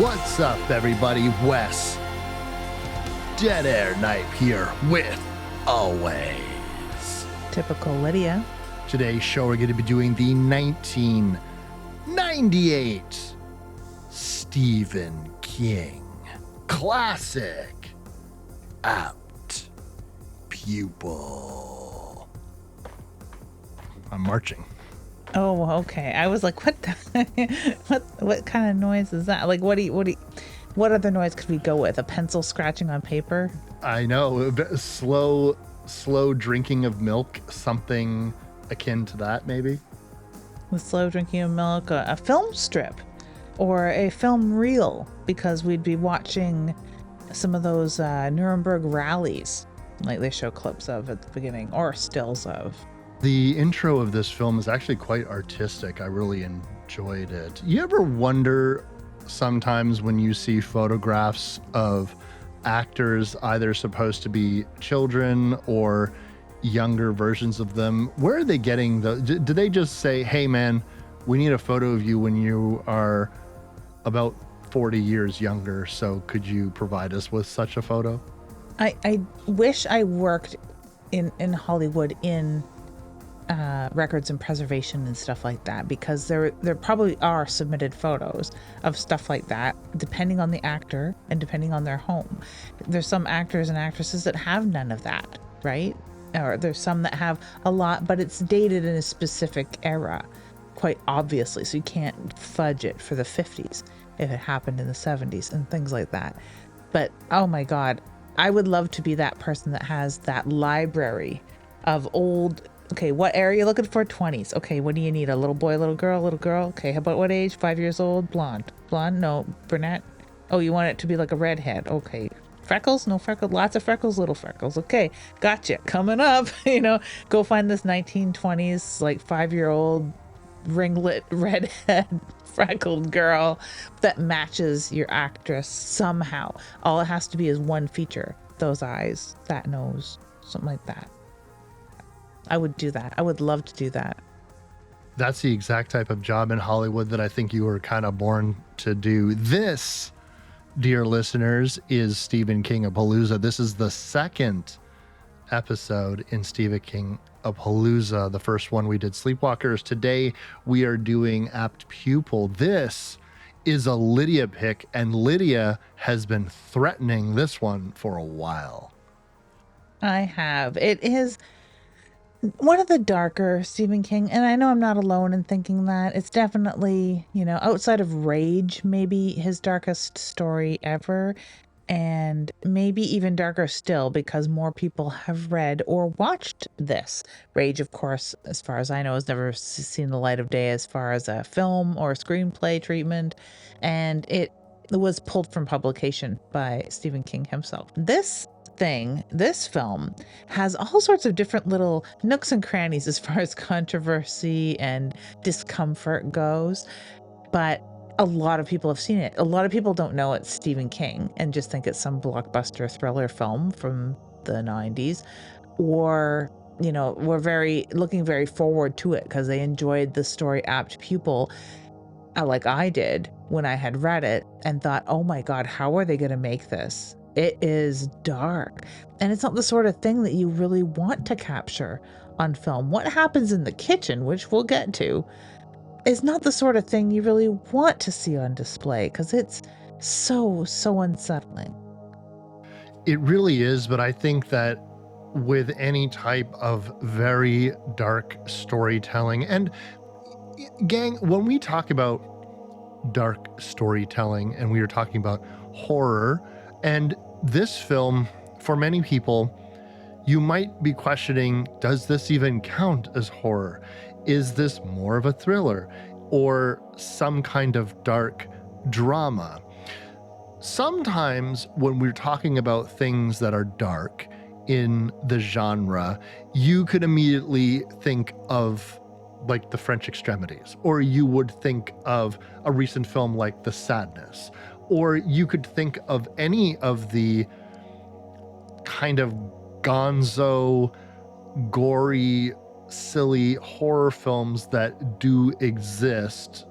What's up, everybody? Wes, Dead Air Knipe here with always Typical Lydia. Today's show, we're going to be doing the 1998 Stephen King classic, Apt Pupil. I'm marching. Oh, okay. I was like, what the, what kind of noise is that? Like, what other noise could we go with? A pencil scratching on paper? I know, a bit slow drinking of milk, something akin to that, maybe. The slow drinking of milk, a film strip, or a film reel, because we'd be watching some of those Nuremberg rallies, like they show clips of at the beginning, or stills of. The intro of this film is actually quite artistic. I really enjoyed it. You ever wonder sometimes when you see photographs of actors either supposed to be children or younger versions of them, where are they getting do they just say, hey man, we need a photo of you when you are about 40 years younger, so could you provide us with such a photo? I wish I worked in Hollywood in records and preservation and stuff like that, because there probably are submitted photos of stuff like that, depending on the actor and depending on their home. There's some actors and actresses that have none of that, right? Or there's some that have a lot, but it's dated in a specific era, quite obviously, so you can't fudge it for the 50s if it happened in the 70s and things like that. But oh my God, I would love to be that person that has that library of old. Okay, what era are you looking for? 20s. Okay, what do you need? A little boy, little girl, little girl? Okay, how about what age? 5 years old? Blonde? No, brunette? Oh, you want it to be like a redhead? Okay. Freckles? No freckles? Lots of freckles, little freckles. Okay, gotcha. Coming up, go find this 1920s, like 5-year-old ringlet redhead freckled girl that matches your actress somehow. All it has to be is one feature. Those eyes, that nose, something like that. I would do that. I would love to do that. That's the exact type of job in Hollywood that I think you were kind of born to do. This, dear listeners, is Stephen King-A-Palooza. This is the second episode in Stephen King-A-Palooza. The first one we did Sleepwalkers. Today we are doing Apt Pupil. This is a Lydia pick, and Lydia has been threatening this one for a while. I have. It is one of the darker Stephen King, and I know I'm not alone in thinking that. It's definitely, outside of Rage, maybe his darkest story ever, and maybe even darker still because more people have read or watched this. Rage, of course, as far as I know, has never seen the light of day as far as a film or screenplay treatment, and it was pulled from publication by Stephen King himself. This film has all sorts of different little nooks and crannies as far as controversy and discomfort goes, but a lot of people have seen it. A lot of people don't know it's Stephen King and just think it's some blockbuster thriller film from the 90s, or we're looking very forward to it because they enjoyed the story Apt Pupil, like I did when I had read it and thought, oh my God, how are they going to make this? It is dark, and it's not the sort of thing that you really want to capture on film. What happens in the kitchen, which we'll get to, is not the sort of thing you really want to see on display because it's so unsettling. It really is, but I think that with any type of very dark storytelling, and gang, when we talk about dark storytelling and we are talking about horror, and this film, for many people, you might be questioning, does this even count as horror? Is this more of a thriller or some kind of dark drama? Sometimes when we're talking about things that are dark in the genre, you could immediately think of like The French Extremities, or you would think of a recent film like The Sadness, or you could think of any of the kind of gonzo, gory, silly horror films that do exist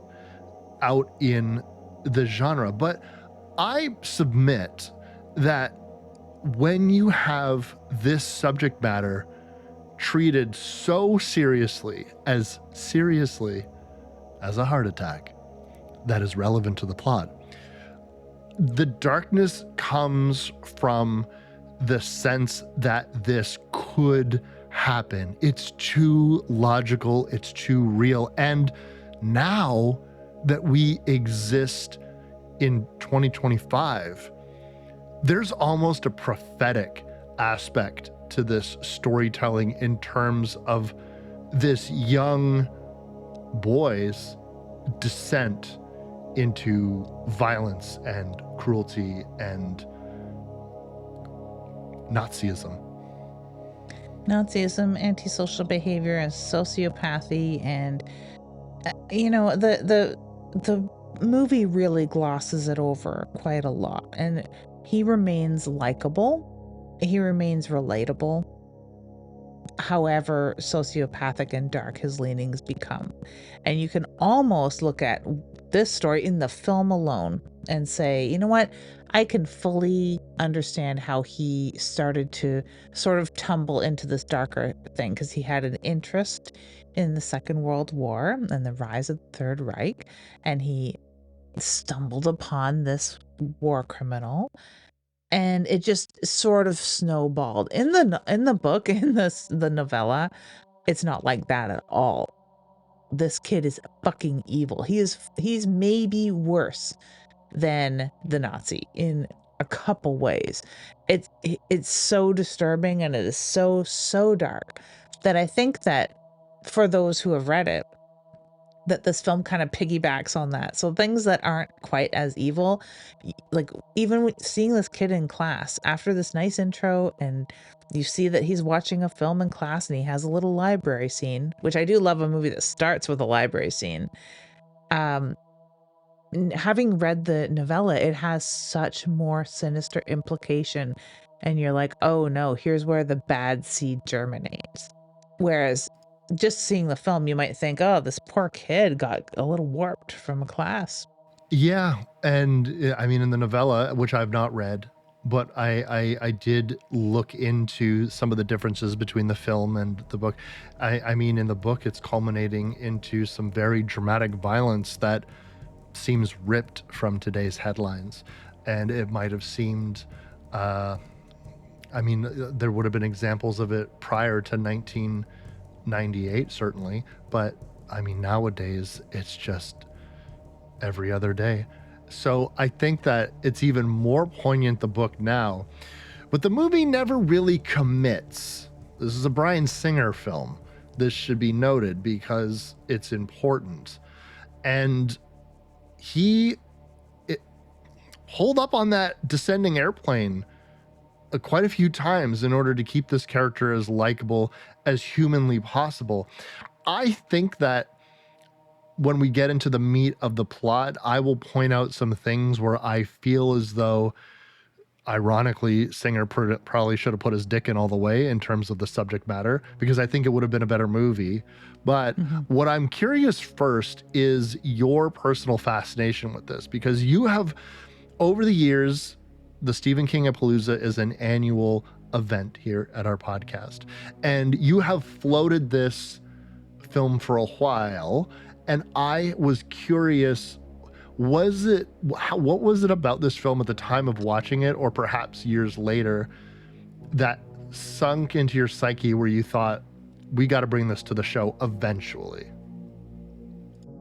out in the genre. But I submit that when you have this subject matter treated so seriously as a heart attack that is relevant to the plot, the darkness comes from the sense that this could happen. It's too logical, it's too real. And now that we exist in 2025, there's almost a prophetic aspect to this storytelling in terms of this young boy's descent into violence and cruelty and Nazism. Nazism, antisocial behavior, and sociopathy, and the movie really glosses it over quite a lot. And he remains likable, he remains relatable, however sociopathic and dark his leanings become. And you can almost look at this story in the film alone and say, you know what? I can fully understand how he started to sort of tumble into this darker thing, because he had an interest in the Second World War and the rise of the Third Reich, and he stumbled upon this war criminal, and it just sort of snowballed. In the book, in the novella, it's not like that at all. This kid is fucking evil. He's maybe worse than the Nazi in a couple ways. It's so disturbing, and it is so dark that I think that for those who have read it, that this film kind of piggybacks on that. So things that aren't quite as evil, like even seeing this kid in class after this nice intro, and you see that he's watching a film in class and he has a little library scene, which I do love a movie that starts with a library scene. Um, Having read the novella, it has such more sinister implication, and you're like, oh no, here's where the bad seed germinates. Whereas just seeing the film, you might think, oh, this poor kid got a little warped from a class. Yeah, and I mean, in the novella, which I've not read, but I did look into some of the differences between the film and the book. I mean, in the book, it's culminating into some very dramatic violence that seems ripped from today's headlines, and it might have seemed. I mean, there would have been examples of it prior to 1998, certainly, but I mean, nowadays it's just every other day. So I think that it's even more poignant, the book now, but the movie never really commits. This is a Bryan Singer film. This should be noted because it's important. And he pulled up on that descending airplane quite a few times in order to keep this character as likable as humanly possible. I think that when we get into the meat of the plot, I will point out some things where I feel as though, ironically, Singer probably should have put his dick in all the way in terms of the subject matter, because I think it would have been a better movie. But what I'm curious first is your personal fascination with this, because you have, over the years, the Stephen King-A-Palooza is an annual event here at our podcast, and you have floated this film for a while. And I was curious, what was it about this film at the time of watching it, or perhaps years later, that sunk into your psyche where you thought, we got to bring this to the show eventually?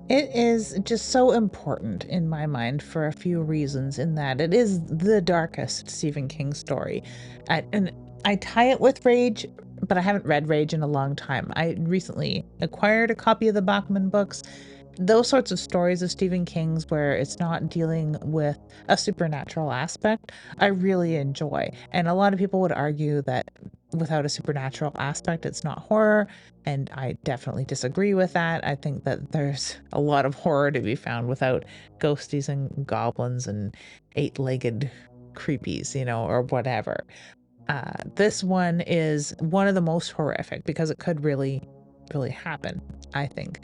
It is just so important in my mind for a few reasons, in that it is the darkest Stephen King story. And I tie it with Rage, but I haven't read Rage in a long time. I recently acquired a copy of the Bachman books. Those sorts of stories of Stephen King's where it's not dealing with a supernatural aspect, I really enjoy. And a lot of people would argue that without a supernatural aspect, it's not horror. And I definitely disagree with that. I think that there's a lot of horror to be found without ghosties and goblins and eight-legged creepies, or whatever. This one is one of the most horrific because it could really, really happen, I think.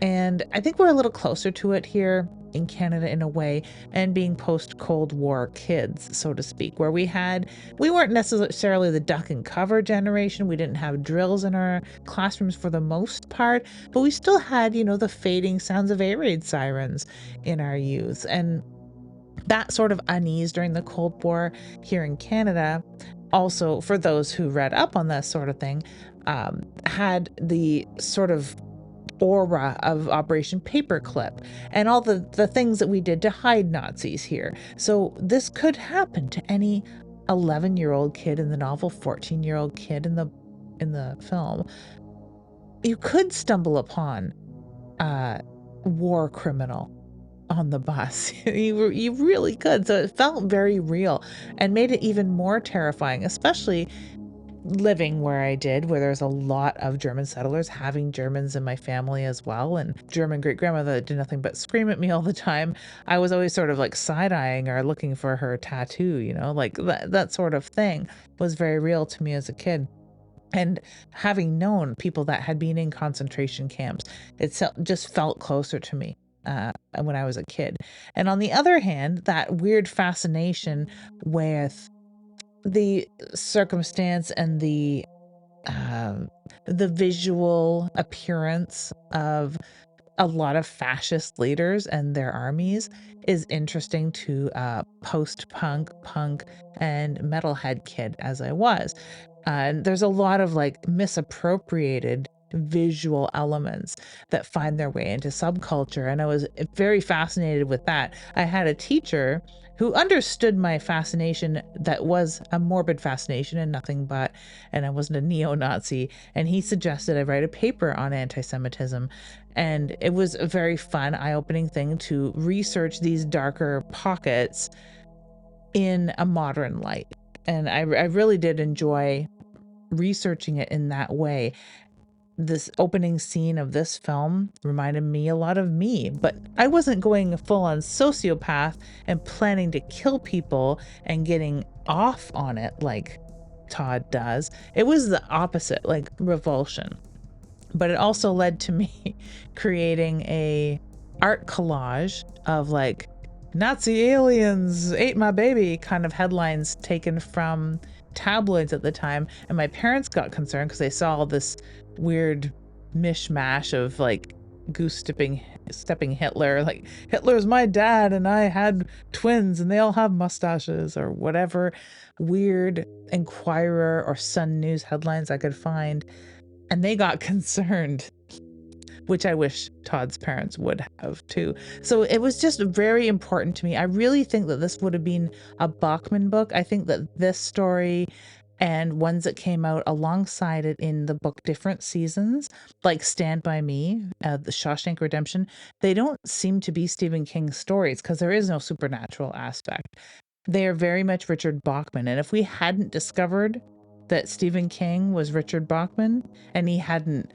And I think we're a little closer to it here in Canada in a way, and being post-Cold War kids, so to speak, where we weren't necessarily the duck and cover generation. We didn't have drills in our classrooms for the most part, but we still had, the fading sounds of air raid sirens in our youth. And that sort of unease during the Cold War here in Canada, also for those who read up on this sort of thing, had the sort of aura of Operation Paperclip and all the things that we did to hide Nazis here. So this could happen to any 11-year-old kid in the novel, 14-year-old kid in the film. You could stumble upon a war criminal on the bus. You really could. So it felt very real and made it even more terrifying, especially living where I did, where there's a lot of German settlers, having Germans in my family as well, and German great grandmother that did nothing but scream at me all the time. I was always sort of like side-eyeing her, looking for her tattoo, like that sort of thing was very real to me as a kid. And having known people that had been in concentration camps, just felt closer to me when I was a kid. And on the other hand, that weird fascination with the circumstance and the visual appearance of a lot of fascist leaders and their armies is interesting to post-punk, punk, and metalhead kid as I was. And there's a lot of like misappropriated visual elements that find their way into subculture. And I was very fascinated with that. I had a teacher who understood my fascination, that was a morbid fascination and nothing but, and I wasn't a neo-Nazi. And he suggested I write a paper on anti-Semitism. And it was a very fun, eye-opening thing to research these darker pockets in a modern light. And I really did enjoy researching it in that way. This opening scene of this film reminded me a lot of me, but I wasn't going full on sociopath and planning to kill people and getting off on it like Todd does. It was the opposite, like revulsion. But it also led to me creating a art collage of like Nazi aliens ate my baby kind of headlines taken from tabloids at the time. And my parents got concerned because they saw all this weird mishmash of like goose stepping Hitler, like Hitler's my dad and I had twins and they all have mustaches, or whatever weird Inquirer or Sun News headlines I could find. And they got concerned, which I wish Todd's parents would have too. So it was just very important to me. I really think that this would have been a Bachman book. I think that this story and ones that came out alongside it in the book different seasons, like Stand By Me, The Shawshank Redemption, they don't seem to be Stephen King stories because there is no supernatural aspect. They are very much Richard Bachman. And if we hadn't discovered that Stephen King was Richard Bachman and he hadn't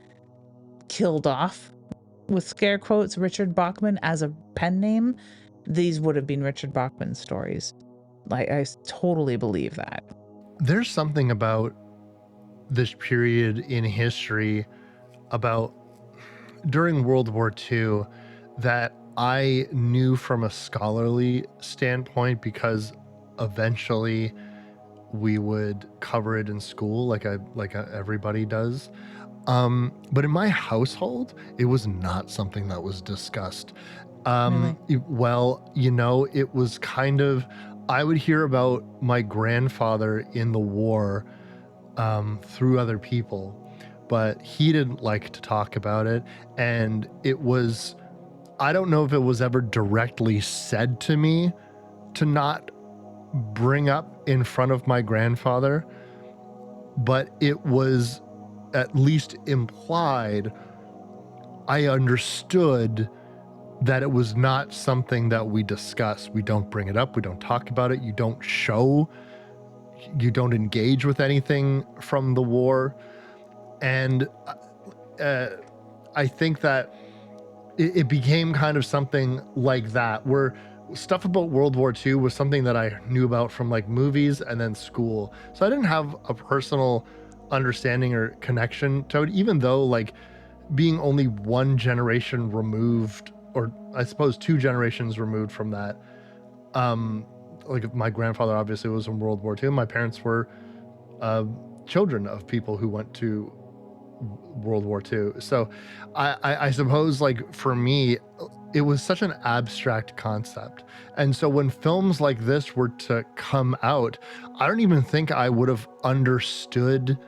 killed off, with scare quotes, Richard Bachman as a pen name, these would have been Richard Bachman stories. Like, I totally believe that. There's something about this period in history, about during World War II, that I knew from a scholarly standpoint, because eventually we would cover it in school like everybody does. But in my household, it was not something that was discussed. Really? Well, it was kind of, I would hear about my grandfather in the war through other people, but he didn't like to talk about it. And it was, I don't know if it was ever directly said to me to not bring up in front of my grandfather, but it was at least implied. I understood that it was not something that we discuss. We don't bring it up. We don't talk about it. You don't engage with anything from the war. And I think that it became kind of something like that, where stuff about World War II was something that I knew about from like movies and then school. So I didn't have a personal understanding or connection to it, even though like being only one generation removed, or I suppose 2 generations removed from that. Like my grandfather obviously was in World War II. My parents were children of people who went to World War II. So I suppose, like, for me, it was such an abstract concept. And so when films like this were to come out, I don't even think I would have understood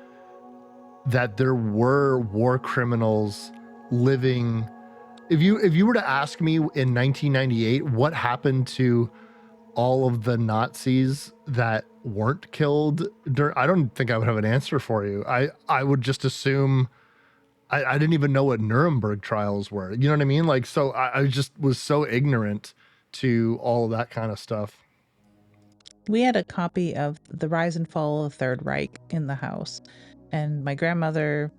that there were war criminals living. If you were to ask me in 1998 what happened to all of the Nazis that weren't killed during, I don't think I would have an answer for you. I would just assume I didn't even know what Nuremberg trials were. You know what I mean? Like, so I just was so ignorant to all of that kind of stuff. We had a copy of The Rise and Fall of the Third Reich in the house, and my grandmother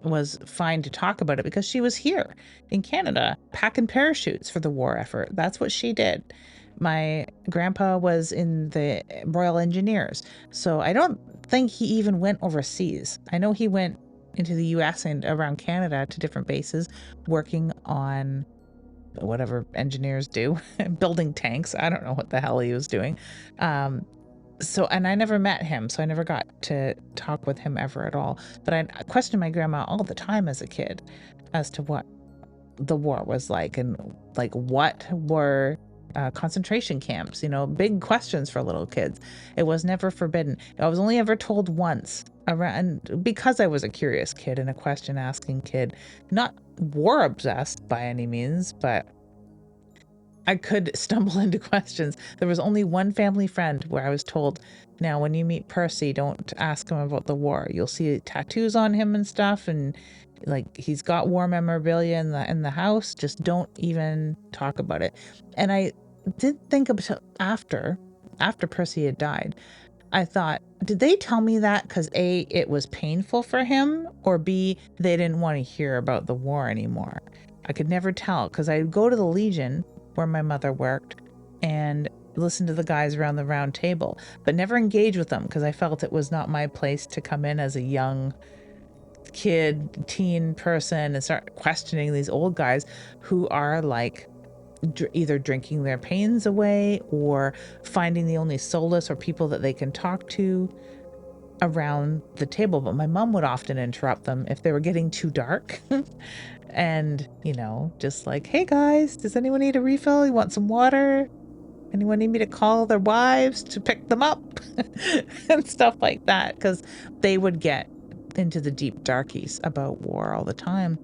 was fine to talk about it because she was here in Canada packing parachutes for the war effort. That's what she did. My grandpa was in the Royal Engineers, so I don't think he even went overseas. I know he went into the US and around Canada to different bases working on whatever engineers do, building tanks. I don't know what the hell he was doing. And I never met him, so I never got to talk with him ever at all. But I questioned my grandma all the time as a kid as to what the war was like, and like what were concentration camps, big questions for little kids. It was never forbidden. I was only ever told once around, because I was a curious kid and a question asking kid, not war obsessed by any means, but I could stumble into questions. There was only one family friend where I was told, now when you meet Percy, don't ask him about the war. You'll see tattoos on him and stuff, and like he's got war memorabilia in the house. Just don't even talk about it. And I did think about after Percy had died, I thought, did they tell me that because A, it was painful for him, or B, they didn't want to hear about the war anymore? I could never tell, because I'd go to the Legion where my mother worked and listen to the guys around the round table, but never engage with them because I felt it was not my place to come in as a young kid, teen person and start questioning these old guys who are like either drinking their pains away or finding the only solace or people that they can talk to around the table. But my mom would often interrupt them if they were getting too dark. And, just like, hey guys, does anyone need a refill? You want some water? Anyone need me to call their wives to pick them up? And stuff like that, because they would get into the deep darkies about war all the time.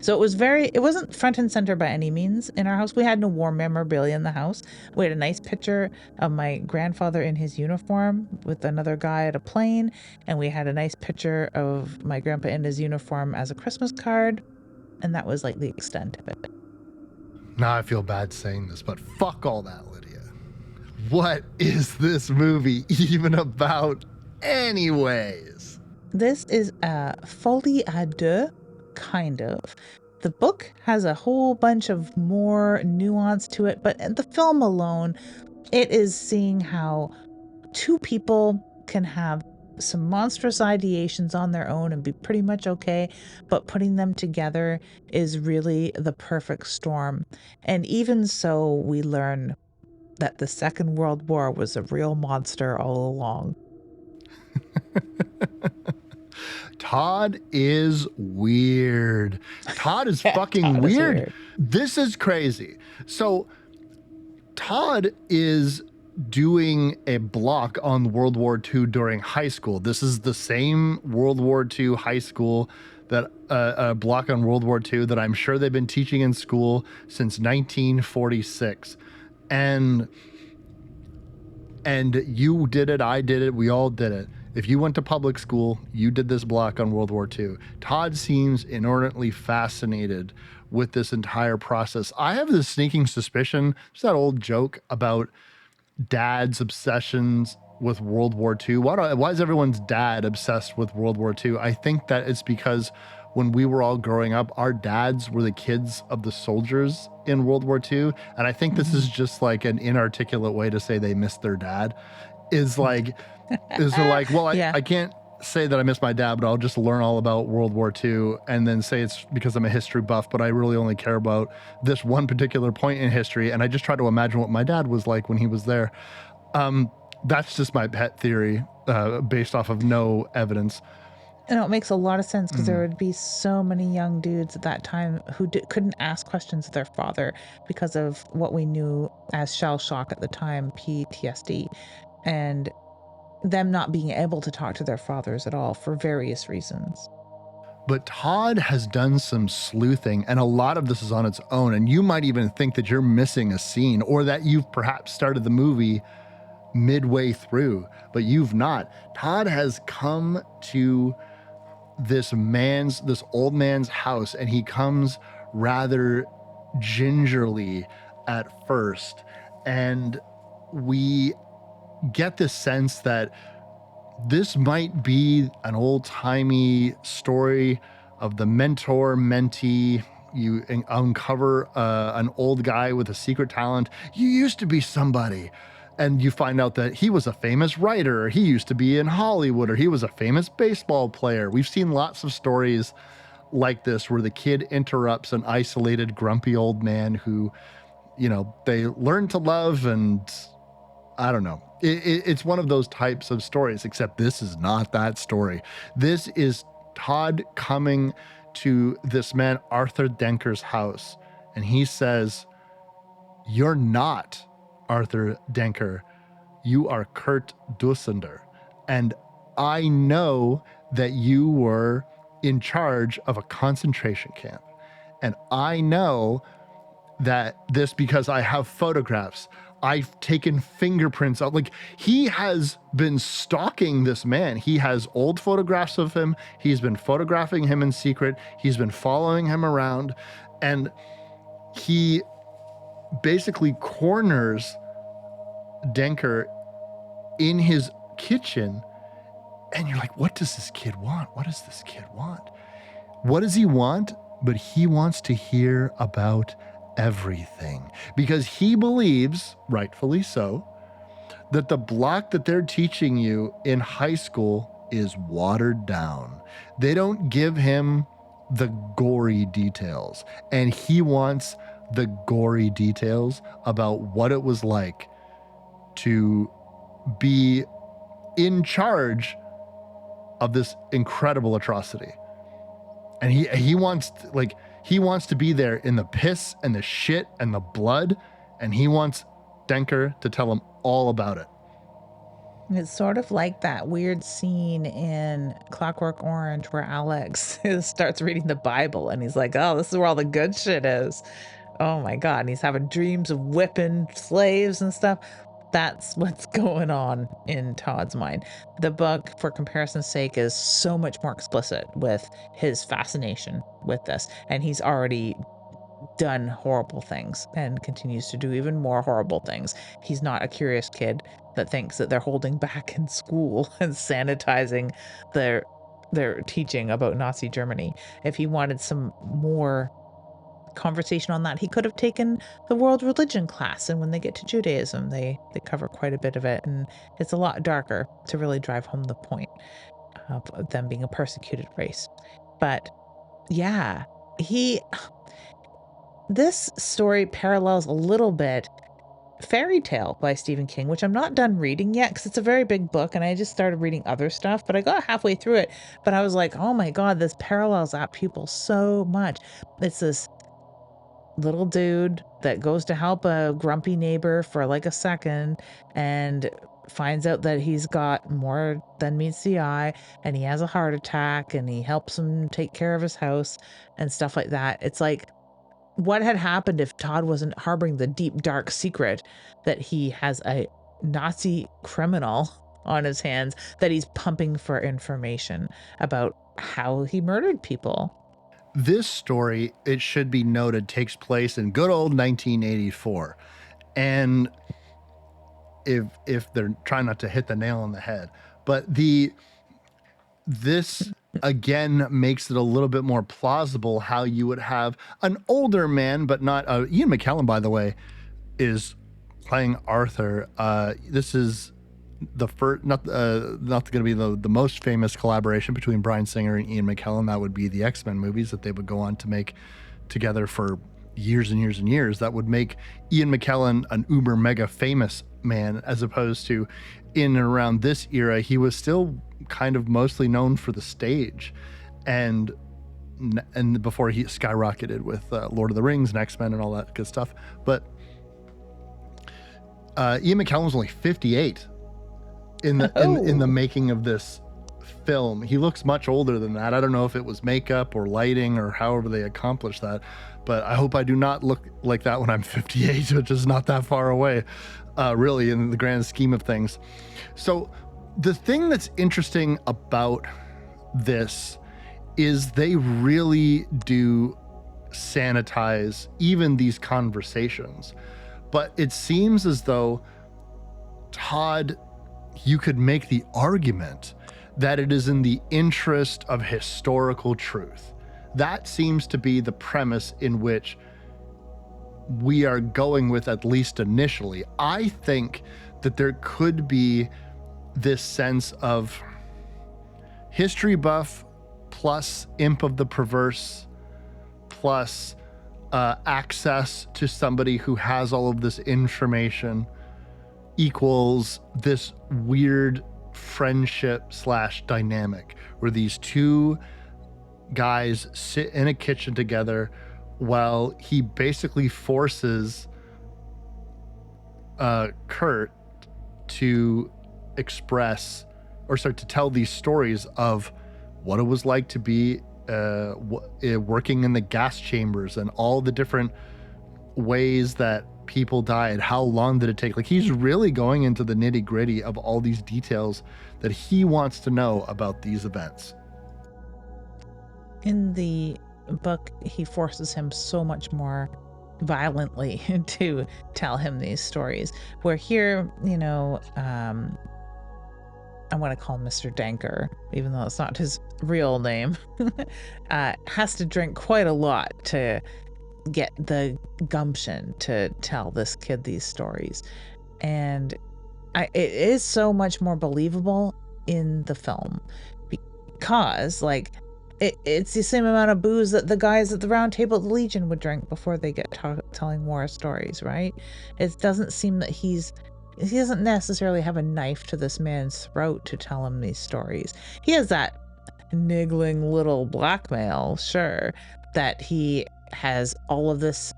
So it wasn't front and center by any means in our house. We had no war memorabilia in the house. We had a nice picture of my grandfather in his uniform with another guy at a plane. And we had a nice picture of my grandpa in his uniform as a Christmas card. And that was like the extent of it. Now I feel bad saying this, but fuck all that, Lydia. What is this movie even about anyways? This is a folie à deux, kind of. The book has a whole bunch of more nuance to it, but the film alone, it is seeing how two people can have some monstrous ideations on their own and be pretty much okay, but putting them together is really the perfect storm. And even so, we learn that the Second World War was a real monster all along. Todd is weird. Todd is fucking Todd is weird. weird. This is crazy. So Todd is doing a block on World War II during high school. This is the same World War II high school that a block on World War II that I'm sure they've been teaching in school since 1946. And you did it, I did it, we all did it. If you went to public school, you did this block on World War II. Todd seems inordinately fascinated with this entire process. I have this sneaking suspicion, it's that old joke about dad's obsessions with World War II. Why is everyone's dad obsessed with World War II? I think that it's because when we were all growing up, our dads were the kids of the soldiers in World War II. And I think this is just like an inarticulate way to say they missed their dad. Is like, well, Yeah. I can't say that I miss my dad, but I'll just learn all about World War II and then say it's because I'm a history buff, but I really only care about this one particular point in history. And I just try to imagine what my dad was like when he was there. That's just my pet theory, based off of no evidence. And it makes a lot of sense because there would be so many young dudes at that time who couldn't ask questions of their father because of what we knew as shell shock at the time, PTSD, and them not being able to talk to their fathers at all for various reasons. But Todd has done some sleuthing, and a lot of this is on its own. And you might even think that you're missing a scene, or that you've perhaps started the movie midway through, but you've not. Todd has come to this old man's house, and he comes rather gingerly at first. And we get the sense that this might be an old-timey story of the mentor-mentee. You uncover an old guy with a secret talent. You used to be somebody. And you find out that he was a famous writer, or he used to be in Hollywood, or he was a famous baseball player. We've seen lots of stories like this where the kid interrupts an isolated, grumpy old man who, they learn to love, and I don't know. It's one of those types of stories, except this is not that story. This is Todd coming to this man, Arthur Denker's house, and he says, "You're not Arthur Denker. You are Kurt Dussender. And I know that you were in charge of a concentration camp. And I know that this because I have photographs. I've taken fingerprints out." Like, he has been stalking this man. He has old photographs of him. He's been photographing him in secret. He's been following him around. And he basically corners Denker in his kitchen. And you're like, what does this kid want? What does this kid want? What does he want? But he wants to hear about everything, because he believes, rightfully so, that the block that they're teaching you in high school is watered down. They don't give him the gory details, and he wants the gory details about what it was like to be in charge of this incredible atrocity. And he wants to be there in the piss and the shit and the blood, and he wants Denker to tell him all about it. It's sort of like that weird scene in Clockwork Orange where Alex starts reading the Bible and he's like, "Oh, this is where all the good shit is." Oh my God. And he's having dreams of whipping slaves and stuff. That's what's going on in Todd's mind. The book, for comparison's sake, is so much more explicit with his fascination with this. And he's already done horrible things and continues to do even more horrible things. He's not a curious kid that thinks that they're holding back in school and sanitizing their teaching about Nazi Germany. If he wanted some more conversation on that, he could have taken the world religion class, and when they get to Judaism, they cover quite a bit of it, and it's a lot darker to really drive home the point of them being a persecuted race. But yeah, this story parallels a little bit Fairy Tale by Stephen King, which I'm not done reading yet because it's a very big book and I just started reading other stuff, but I got halfway through it, but I was like, oh my God, this parallels Apt Pupil so much. It's this little dude that goes to help a grumpy neighbor for like a second and finds out that he's got more than meets the eye, and he has a heart attack, and he helps him take care of his house and stuff like that. It's like, what had happened if Todd wasn't harboring the deep, dark secret that he has a Nazi criminal on his hands that he's pumping for information about how he murdered people? This story, it should be noted, takes place in good old 1984. And if they're trying not to hit the nail on the head, but this again makes it a little bit more plausible how you would have an older man, but not Ian McKellen, by the way, is playing Arthur. This is the first, not going to be the most famous collaboration between Bryan Singer and Ian McKellen. That would be the X-Men movies that they would go on to make together for years and years and years. That would make Ian McKellen an uber mega famous man, as opposed to in and around this era, he was still kind of mostly known for the stage, and before he skyrocketed with Lord of the Rings and X-Men and all that good stuff. But Ian McKellen was only 58 in the making of this film. He looks much older than that. I don't know if it was makeup or lighting or however they accomplished that, but I hope I do not look like that when I'm 58, which is not that far away, really, in the grand scheme of things. So the thing that's interesting about this is they really do sanitize even these conversations. But it seems as though, Todd, you could make the argument that it is in the interest of historical truth. That seems to be the premise in which we are going with, at least initially. I think that there could be this sense of history buff plus imp of the perverse plus access to somebody who has all of this information equals this weird friendship / dynamic where these two guys sit in a kitchen together while he basically forces Kurt to express or start to tell these stories of what it was like to be working in the gas chambers and all the different ways that people died. How long did it take? Like, he's really going into the nitty gritty of all these details that he wants to know about these events. In the book, he forces him so much more violently to tell him these stories, where here, I want to call him Mr. Danker, even though it's not his real name, has to drink quite a lot to get the gumption to tell this kid these stories. And it is so much more believable in the film because, it's the same amount of booze that the guys at the Round Table at the Legion would drink before they get telling war stories, right? It doesn't seem that he doesn't necessarily have a knife to this man's throat to tell him these stories. He has that niggling little blackmail, sure, that he has all of this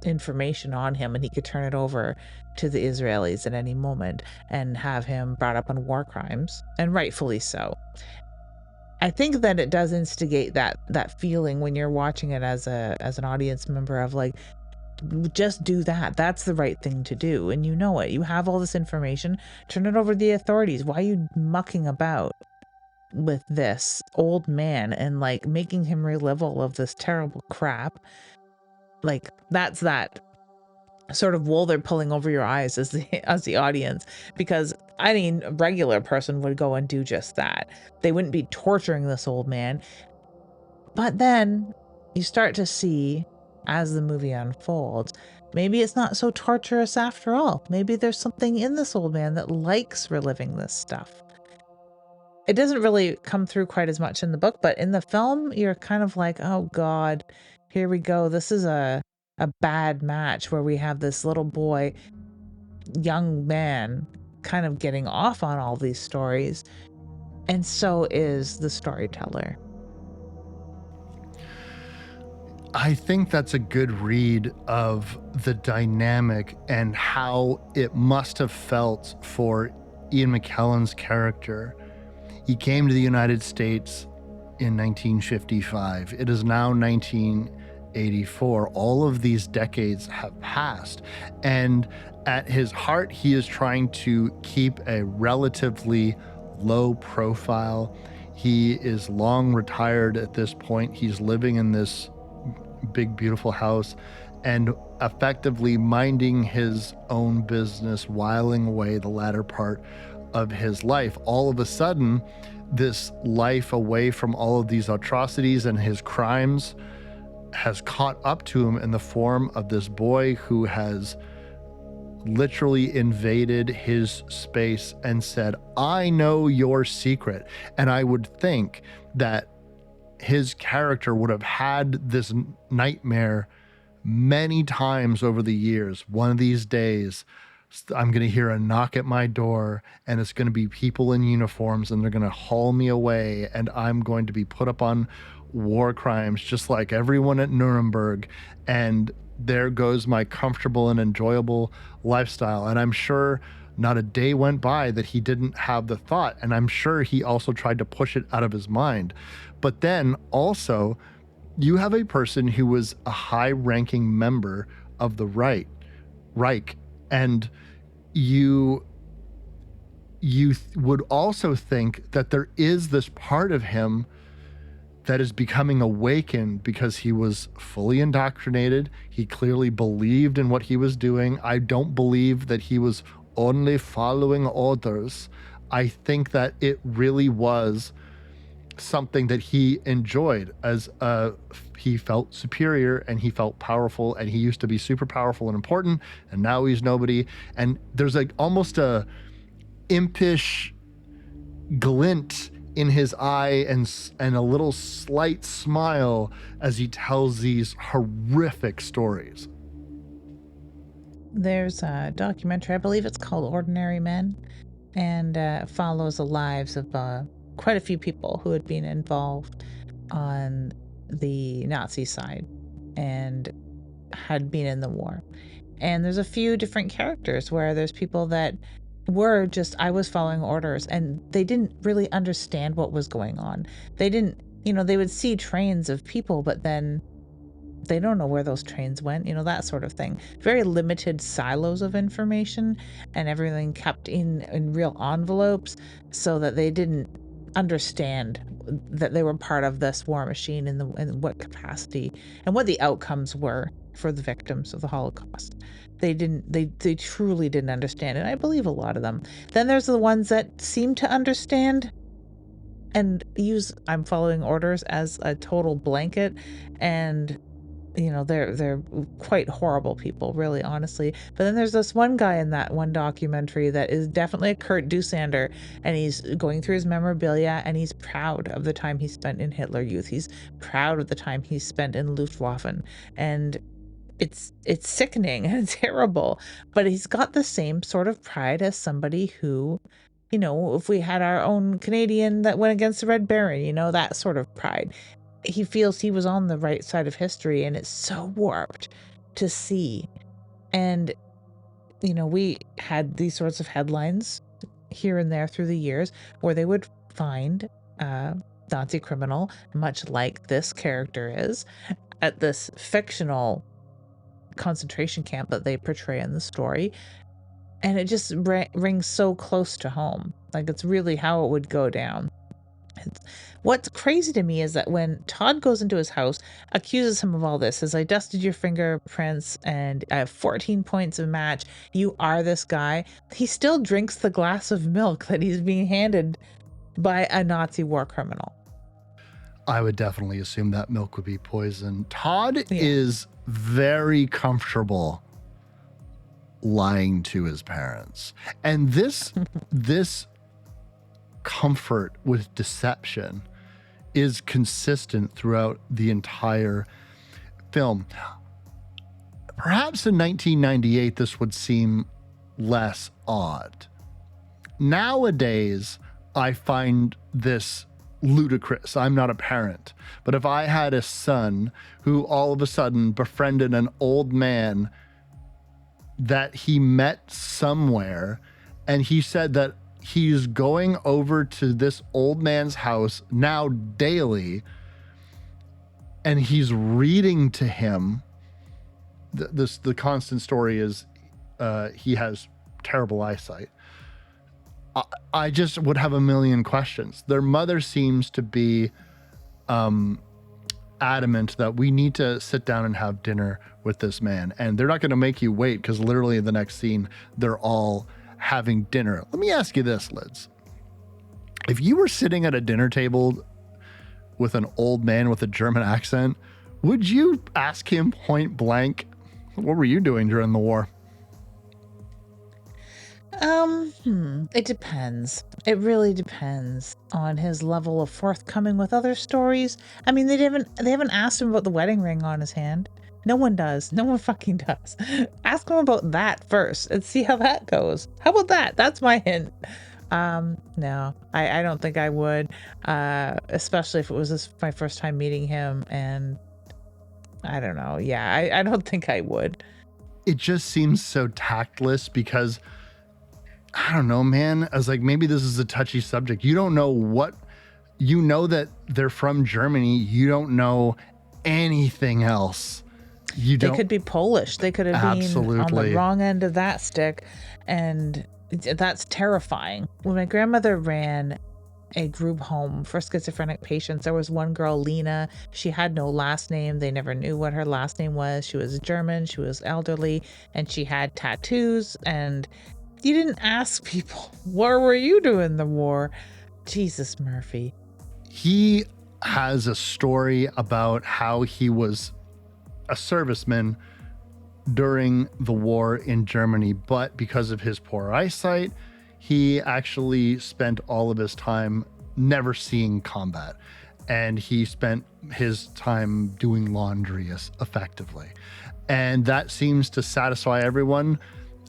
information on him and he could turn it over to the Israelis at any moment and have him brought up on war crimes, and rightfully so. I think that it does instigate that feeling when you're watching it as an audience member of just do that. That's the right thing to do. And you know it. You have all this information. Turn it over to the authorities. Why are you mucking about with this old man and making him relive all of this terrible crap? That's that sort of wool they're pulling over your eyes as the audience, because a regular person would go and do just that. They wouldn't be torturing this old man. But then you start to see, as the movie unfolds, maybe it's not so torturous after all. Maybe there's something in this old man that likes reliving this stuff. It doesn't really come through quite as much in the book, but in the film, you're kind of like, oh God, here we go. This is a bad match where we have this little boy, young man, kind of getting off on all these stories. And so is the storyteller. I think that's a good read of the dynamic and how it must have felt for Ian McKellen's character. He came to the United States in 1955. It is now 1984. All of these decades have passed. And at his heart, he is trying to keep a relatively low profile. He is long retired at this point. He's living in this big, beautiful house and effectively minding his own business, whiling away the latter part of his life. All of a sudden, this life away from all of these atrocities and his crimes has caught up to him in the form of this boy who has literally invaded his space and said, I know your secret. And I would think that his character would have had this nightmare many times over the years. One of these days, I'm going to hear a knock at my door, and it's going to be people in uniforms, and they're going to haul me away, and I'm going to be put up on war crimes just like everyone at Nuremberg. And there goes my comfortable and enjoyable lifestyle. And I'm sure not a day went by that he didn't have the thought. And I'm sure he also tried to push it out of his mind. But then also, you have a person who was a high-ranking member of the Reich, and you would also think that there is this part of him that is becoming awakened because he was fully indoctrinated. He clearly believed in what he was doing. I don't believe that he was only following orders. I think that it really was something that he enjoyed, as he felt superior and he felt powerful, and he used to be super powerful and important, and now he's nobody. And there's like almost a impish glint in his eye and a little slight smile as he tells these horrific stories. There's a documentary, I believe it's called Ordinary Men, and follows the lives of quite a few people who had been involved on the Nazi side and had been in the war. And there's a few different characters where there's people that were just, I was following orders, and they didn't really understand what was going on. They didn't, they would see trains of people, but then they don't know where those trains went, that sort of thing. Very limited silos of information, and everything kept in real envelopes so that they didn't understand that they were part of this war machine in what capacity and what the outcomes were for the victims of the Holocaust. They truly didn't understand, and I believe a lot of them. Then there's the ones that seem to understand and use I'm following orders as a total blanket, and they're quite horrible people, really, honestly. But then there's this one guy in that one documentary that is definitely a Kurt Dusander, and he's going through his memorabilia, and he's proud of the time he spent in Hitler Youth. He's proud of the time he spent in Luftwaffe, and it's sickening and terrible. But he's got the same sort of pride as somebody who, if we had our own Canadian that went against the Red Baron, that sort of pride. He feels he was on the right side of history, and it's so warped to see. And, we had these sorts of headlines here and there through the years where they would find a Nazi criminal, much like this character is, at this fictional concentration camp that they portray in the story. And it just rings so close to home. Like, it's really how it would go down. What's crazy to me is that when Todd goes into his house, accuses him of all this, says, I dusted your fingerprints and I have 14 points of match. You are this guy. He still drinks the glass of milk that he's being handed by a Nazi war criminal. I would definitely assume that milk would be poison. Todd is very comfortable lying to his parents. And this comfort with deception is consistent throughout the entire film. Perhaps in 1998, this would seem less odd. Nowadays, I find this ludicrous. I'm not a parent, but if I had a son who all of a sudden befriended an old man that he met somewhere, and he said that he's going over to this old man's house now daily, and he's reading to him. The constant story is he has terrible eyesight. I just would have a million questions. Their mother seems to be adamant that we need to sit down and have dinner with this man, and they're not going to make you wait, because literally in the next scene they're all having dinner. Let me ask you this, Lids. If you were sitting at a dinner table with an old man with a German accent, would you ask him point blank, what were you doing during the war? It depends. It really depends on his level of forthcoming with other stories. I mean, they haven't asked him about the wedding ring on his hand. No one does. No one fucking does. Ask him about that first and see how that goes. How about that? That's my hint. No, I don't think I would. Especially if it was my first time meeting him, and I don't know. Yeah, I don't think I would. It just seems so tactless because I don't know, man. I was like, maybe this is a touchy subject. You don't know what, you know that they're from Germany. You don't know anything else. You They don't. could be Polish. They could have been on the Absolutely. wrong end of that stick. And that's terrifying. When my grandmother ran a group home for schizophrenic patients, there was one girl, Lena. She had no last name. They never knew what her last name was. She was German. She was elderly, and she had tattoos. And you didn't ask people, what were you doing in the war? Jesus, Murphy. He has a story about how he was a serviceman during the war in Germany, but because of his poor eyesight, he actually spent all of his time never seeing combat. And he spent his time doing laundry effectively. And that seems to satisfy everyone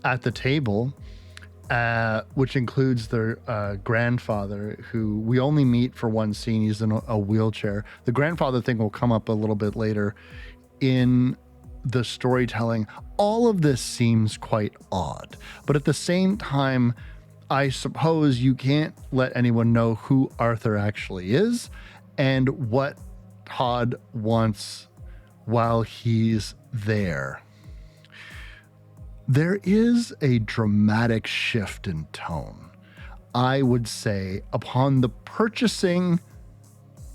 at the table, which includes their grandfather, who we only meet for one scene. He's in a wheelchair. The grandfather thing will come up a little bit later in the storytelling. All of this seems quite odd, but at the same time, I suppose you can't let anyone know who Arthur actually is and what Todd wants while he's there. There is a dramatic shift in tone, I would say, upon the purchasing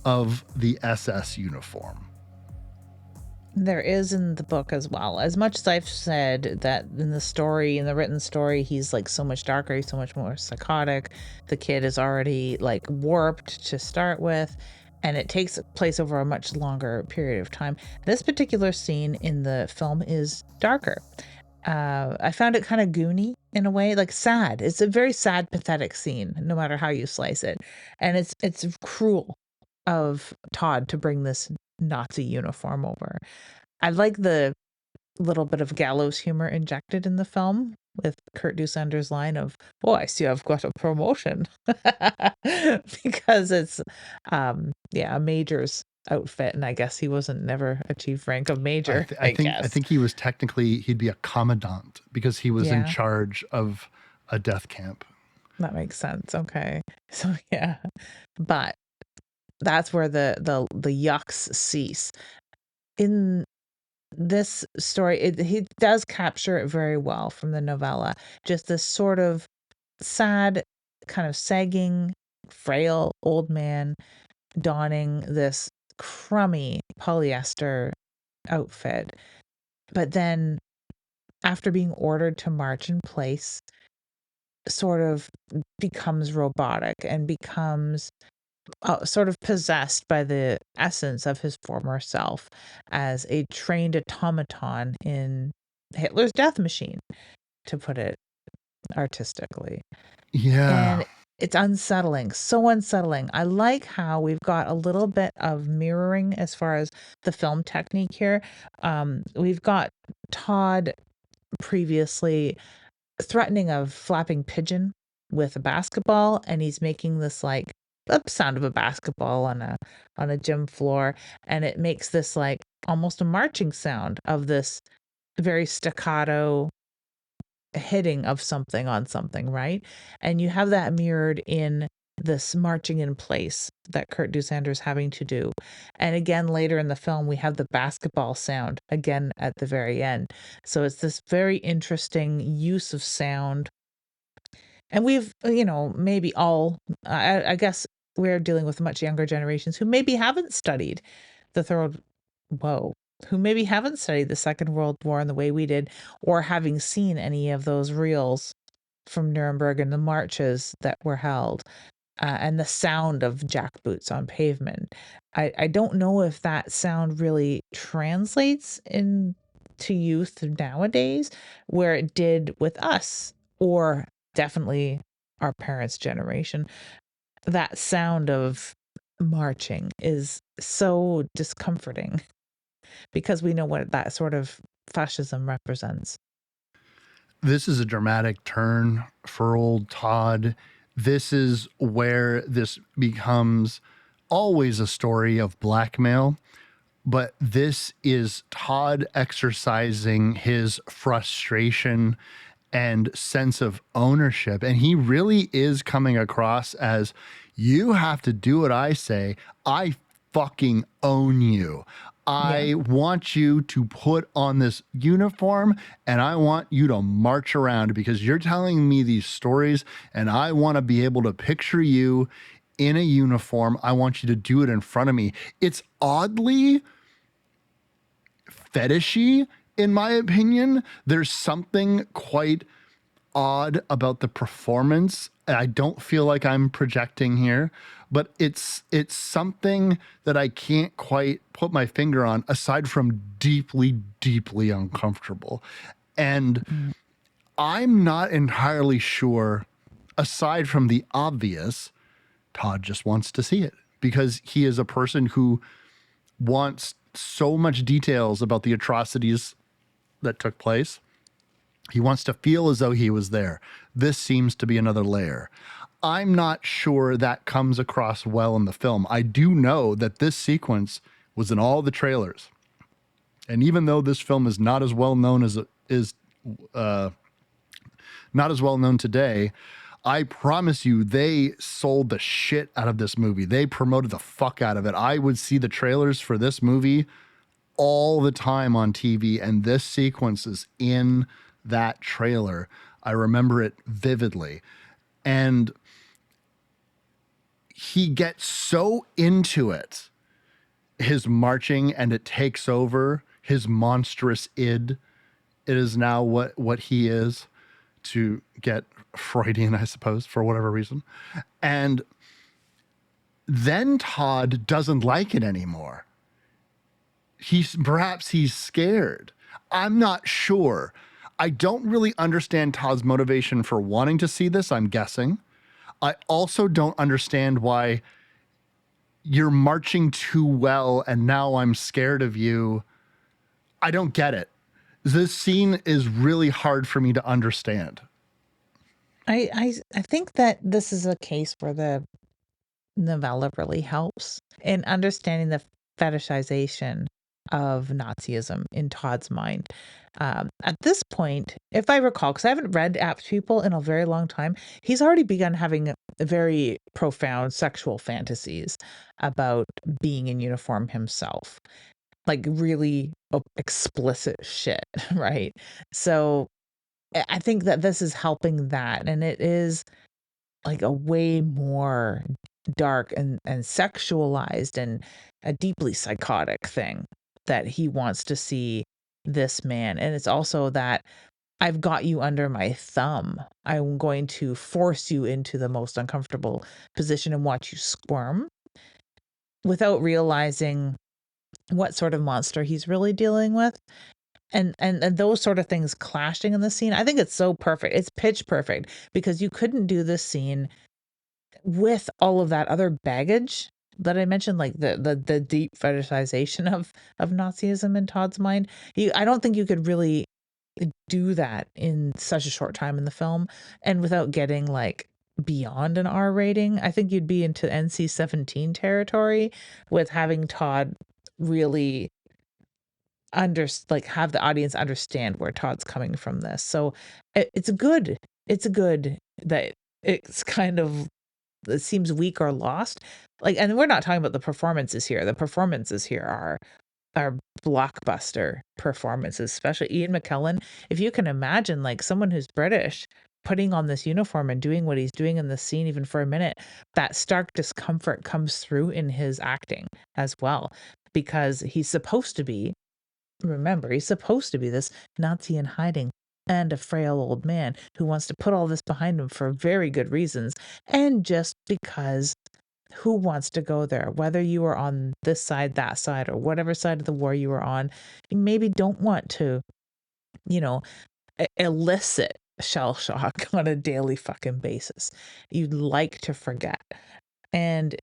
of the SS uniform. There is in the book as well. As much as I've said that in the story, in the written story, he's like so much darker, he's so much more psychotic. The kid is already like warped to start with, and it takes place over a much longer period of time. This particular scene in the film is darker. I found it kind of goony in a way, like sad. It's a very sad, pathetic scene, no matter how you slice it. And it's cruel of Todd to bring this Nazi uniform over. I like the little bit of gallows humor injected in the film with Kurt Dusander's line of, "Oh, I see I've got a promotion." Because it's yeah, a major's outfit, and I guess he wasn't never achieved rank of major, I I guess. think he was technically, he'd be a commandant because he was in Yeah, charge of a death camp. that makes sense. Okay. So yeah. But that's where the yucks cease. In this story, he does capture it very well from the novella. Just this sort of sad, kind of sagging, frail old man donning this crummy polyester outfit. But then, after being ordered to march in place, sort of becomes robotic and becomes sort of possessed by the essence of his former self as a trained automaton in Hitler's death machine, to put it artistically. Yeah. And it's unsettling, so unsettling. I like how we've got a little bit of mirroring as far as the film technique here. We've got Todd previously threatening a flapping pigeon with a basketball, and he's making this like the sound of a basketball on a gym floor, and it makes this like almost a marching sound of this very staccato hitting of something on something, right? And you have that mirrored in this marching in place that Kurt Dusander's having to do. And again, later in the film, we have the basketball sound again at the very end. So it's this very interesting use of sound. And we've, maybe all, I guess we're dealing with much younger generations who maybe haven't studied the third, whoa, who maybe haven't studied the Second World War in the way we did, or having seen any of those reels from Nuremberg and the marches that were held, and the sound of jackboots on pavement. I don't know if that sound really translates into youth nowadays where it did with us, or definitely our parents' generation, that sound of marching is so discomforting because we know what that sort of fascism represents. This is a dramatic turn for old Todd. This is where this becomes always a story of blackmail, but this is Todd exercising his frustration and sense of ownership. And he really is coming across as, you have to do what I say. I fucking own you. Yeah. I want you to put on this uniform and I want you to march around because you're telling me these stories and I want to be able to picture you in a uniform. I want you to do it in front of me. It's oddly fetishy, in my opinion. There's something quite odd about the performance. I don't feel like I'm projecting here, but it's something that I can't quite put my finger on aside from deeply, deeply uncomfortable. And Mm. I'm not entirely sure, aside from the obvious, Todd just wants to see it because he is a person who wants so much details about the atrocities that took place. He wants to feel as though he was there. This seems to be another layer. I'm not sure that comes across well in the film. I do know that this sequence was in all the trailers. And even though this film is not as well known as it is, not as well known today, I promise you, they sold the shit out of this movie. They promoted the fuck out of it. I would see the trailers for this movie all the time on TV, and this sequence is in that trailer. I remember it vividly. And he gets so into it, his marching, and it takes over his monstrous id. It is now what he is, to get Freudian, I suppose, for whatever reason. And then Todd doesn't like it anymore. Perhaps he's scared. I'm not sure. I don't really understand Todd's motivation for wanting to see this, I'm guessing. I also don't understand why you're marching too well and now I'm scared of you. I don't get it. This scene is really hard for me to understand. I think that this is a case where the novella really helps in understanding the fetishization of Nazism in Todd's mind. At this point, if I recall, because I haven't read Apt Pupil in a very long time, he's already begun having very profound sexual fantasies about being in uniform himself, like really explicit shit, right? So I think that this is helping that, and it is like a way more dark and sexualized and a deeply psychotic thing that he wants to see this man. And it's also that I've got you under my thumb. I'm going to force you into the most uncomfortable position and watch you squirm without realizing what sort of monster he's really dealing with. And those sort of things clashing in the scene. I think it's so perfect. It's pitch perfect because you couldn't do this scene with all of that other baggage that I mentioned, like the deep fetishization of Nazism in Todd's mind. I don't think you could really do that in such a short time in the film and without getting like beyond an R rating. I think you'd be into NC-17 territory with having Todd really have the audience understand where Todd's coming from this. So it's a good that it's kind of, it seems weak or lost. Like, and we're not talking about the performances here. The performances here are blockbuster performances, especially Ian McKellen. If you can imagine like someone who's British putting on this uniform and doing what he's doing in the scene even for a minute, that stark discomfort comes through in his acting as well because he's supposed to be, remember, he's supposed to be this Nazi in hiding and a frail old man who wants to put all this behind him for very good reasons. And just because, who wants to go there? Whether you are on this side, that side, or whatever side of the war you are on, you maybe don't want to, you know, elicit shell shock on a daily fucking basis. You'd like to forget. And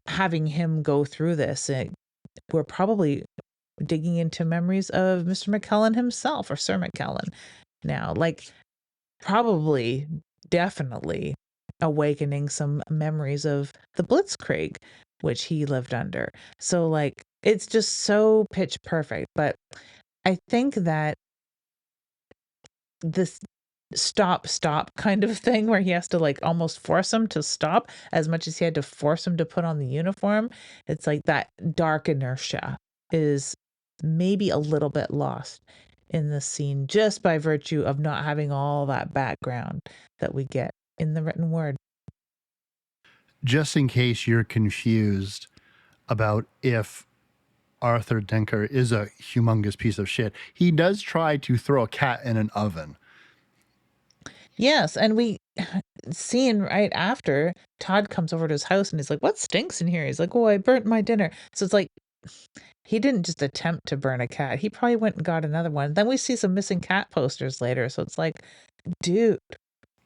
having him go through this, we're probably digging into memories of Mr. McKellen himself, or Sir McKellen now. Like, probably, definitely awakening some memories of the Blitzkrieg, which he lived under. So, like, it's just so pitch perfect. But I think that this stop kind of thing, where he has to like almost force him to stop as much as he had to force him to put on the uniform, it's like that dark inertia is maybe a little bit lost in this scene, just by virtue of not having all that background that we get in the written word. Just in case you're confused about if Arthur Denker is a humongous piece of shit, he does try to throw a cat in an oven. Yes, and we scene right after, Todd comes over to his house and he's like, "What stinks in here?" He's like, "Oh, I burnt my dinner." So it's like, he didn't just attempt to burn a cat. He probably went and got another one. Then we see some missing cat posters later. So it's like, dude,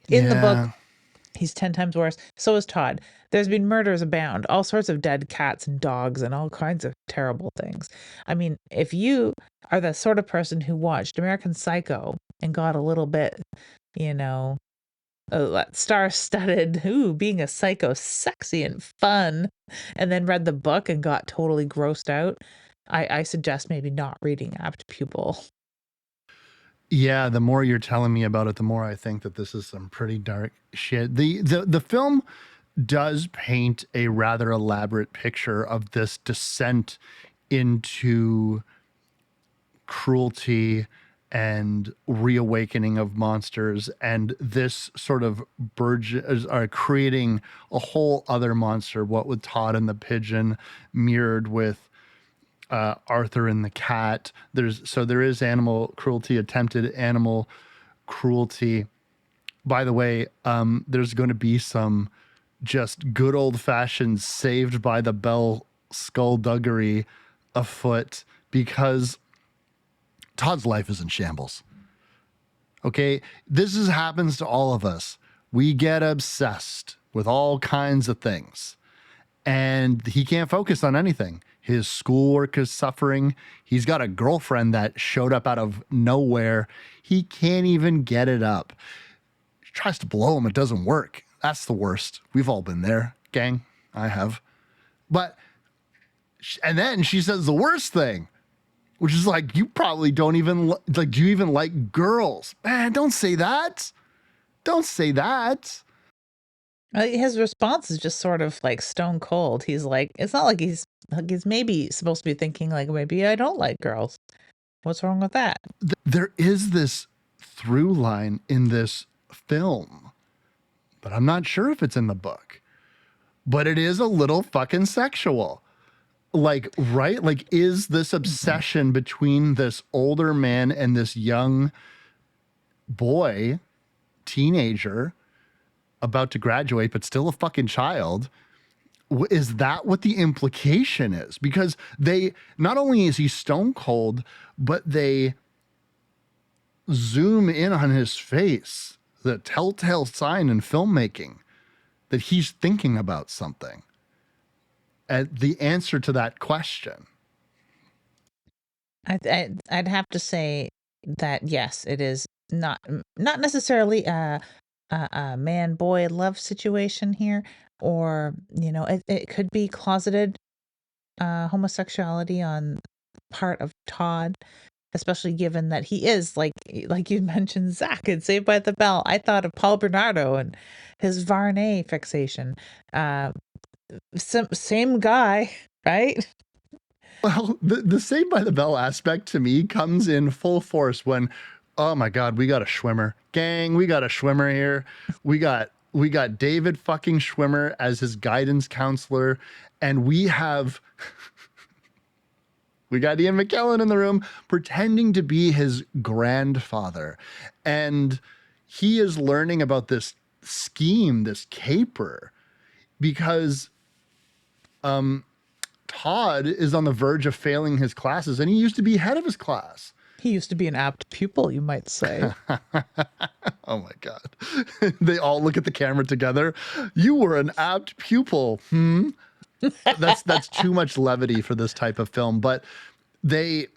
in the book, Yeah. he's 10 times worse. So is Todd. There's been murders abound, all sorts of dead cats and dogs and all kinds of terrible things. I mean, if you are the sort of person who watched American Psycho and got a little bit, you know, that star-studded, ooh, being a psycho, sexy and fun, and then read the book and got totally grossed out, I suggest maybe not reading Apt Pupil. Yeah, the more you're telling me about it, the more I think that this is some pretty dark shit. The film does paint a rather elaborate picture of this descent into cruelty and reawakening of monsters, and this sort of are creating a whole other monster, what with Todd and the pigeon mirrored with Arthur and the cat. There is animal cruelty, attempted animal cruelty. By the way, there's going to be some just good old fashioned Saved by the Bell skullduggery afoot, because Todd's life is in shambles. Okay, happens to all of us. We get obsessed with all kinds of things, and he can't focus on anything. His schoolwork is suffering. He's got a girlfriend that showed up out of nowhere. He can't even get it up. She tries to blow him. It doesn't work. That's the worst. We've all been there, gang. I have. But, and then she says the worst thing, which is like, you probably don't even like, do you even like girls? Man, don't say that. Don't say that. His response is just sort of like stone cold. He's like, it's not like he's maybe supposed to be thinking like, maybe I don't like girls. What's wrong with that? There is this through line in this film, but I'm not sure if it's in the book. But it is a little fucking sexual. Like, right? Like, is this obsession between this older man and this young boy, teenager, about to graduate, but still a fucking child? Is that what the implication is? Because they, not only is he stone cold, but they zoom in on his face, the telltale sign in filmmaking that he's thinking about something. And the answer to that question. I'd have to say that yes, it is not necessarily a man boy love situation here, or it could be closeted homosexuality on part of Todd, especially given that he is like you mentioned Zach and Saved by the Bell. I thought of Paul Bernardo and his Varney fixation. Same guy, right? Well, the Saved by the Bell aspect to me comes in full force when, oh my God, we got a Schwimmer. Gang, we got a Schwimmer here. We got David fucking Schwimmer as his guidance counselor, and we got Ian McKellen in the room pretending to be his grandfather. And he is learning about this scheme, this caper, because Todd is on the verge of failing his classes, and he used to be head of his class. He used to be an apt pupil, you might say. Oh my God. They all look at the camera together. You were an apt pupil. That's too much levity for this type of film, but they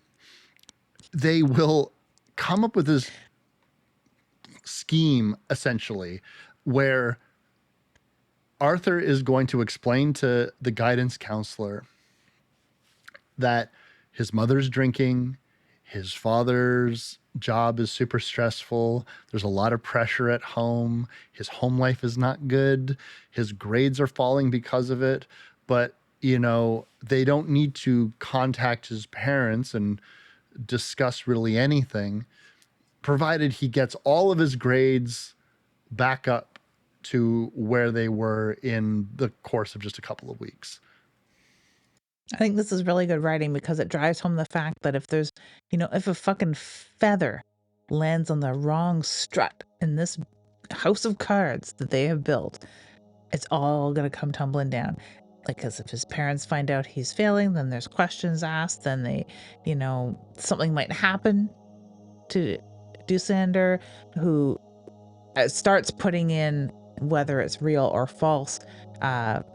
they will come up with this scheme essentially where Arthur is going to explain to the guidance counselor that his mother's drinking, his father's job is super stressful, there's a lot of pressure at home, his home life is not good, his grades are falling because of it, but they don't need to contact his parents and discuss really anything, provided he gets all of his grades back up to where they were in the course of just a couple of weeks. I think this is really good writing because it drives home the fact that if there's, if a fucking feather lands on the wrong strut in this house of cards that they have built, it's all going to come tumbling down. Like, because if his parents find out he's failing, then there's questions asked, then something might happen to Dusander, who starts putting in, whether it's real or false,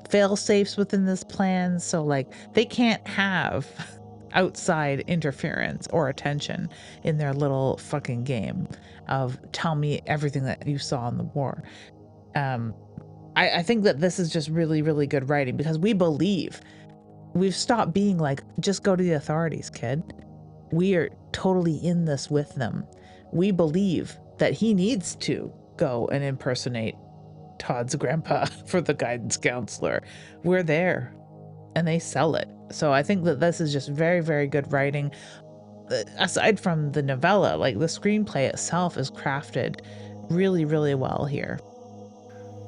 fail safes within this plan. So like they can't have outside interference or attention in their little fucking game of tell me everything that you saw in the war. I think that this is just really, really good writing because we've stopped being like, just go to the authorities, kid. We are totally in this with them. We believe that he needs to go and impersonate Todd's grandpa for the guidance counselor. We're there and they sell it. So I think that this is just very, very good writing. Aside from the novella, like the screenplay itself is crafted really, really well here.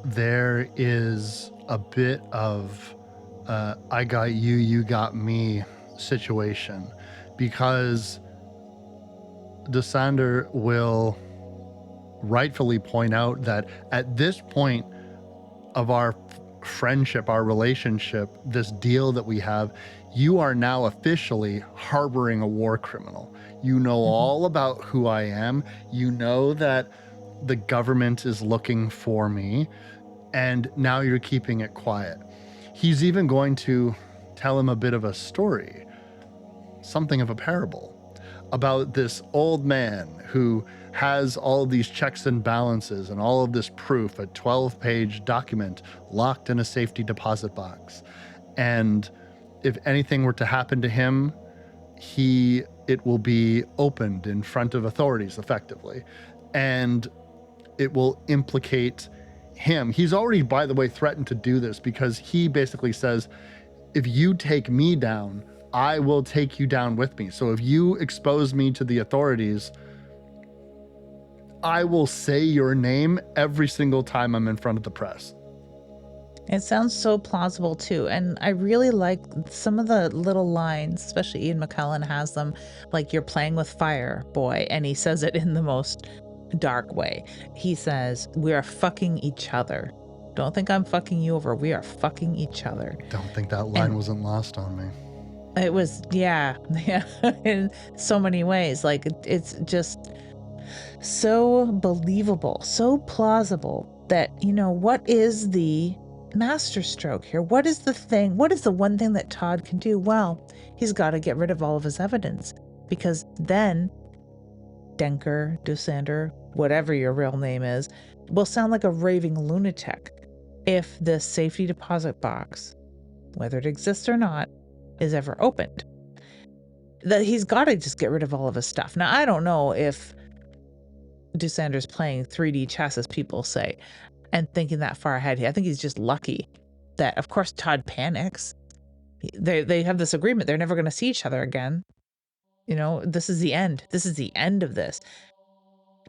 There is a bit of I got you, you got me situation because Dusander will rightfully point out that at this point of our friendship, our relationship, this deal that we have, you are now officially harboring a war criminal. You know all about who I am. You know that the government is looking for me, and now you're keeping it quiet. He's even going to tell him a bit of a story, something of a parable, about this old man who has all of these checks and balances and all of this proof, a 12-page document locked in a safety deposit box. And if anything were to happen to him, it will be opened in front of authorities effectively. And it will implicate him. He's already, by the way, threatened to do this because he basically says, if you take me down, I will take you down with me. So if you expose me to the authorities, I will say your name every single time I'm in front of the press. It sounds so plausible too. And I really like some of the little lines, especially Ian McKellen has them, like, you're playing with fire, boy. And he says it in the most dark way. He says, we are fucking each other. Don't think I'm fucking you over. We are fucking each other. Don't think that line wasn't lost on me. It was, yeah, in so many ways. Like, it's just so believable, so plausible that, what is the masterstroke here? What is the thing? What is the one thing that Todd can do? Well, he's got to get rid of all of his evidence, because then Denker, Dusander, whatever your real name is, will sound like a raving lunatic if this safety deposit box, whether it exists or not, is ever opened. That he's got to just get rid of all of his stuff. Now, I don't know if Dusander's playing 3D chess, as people say, and thinking that far ahead. I think he's just lucky that, of course, Todd panics. They have this agreement. They're never going to see each other again. This is the end. This is the end of this.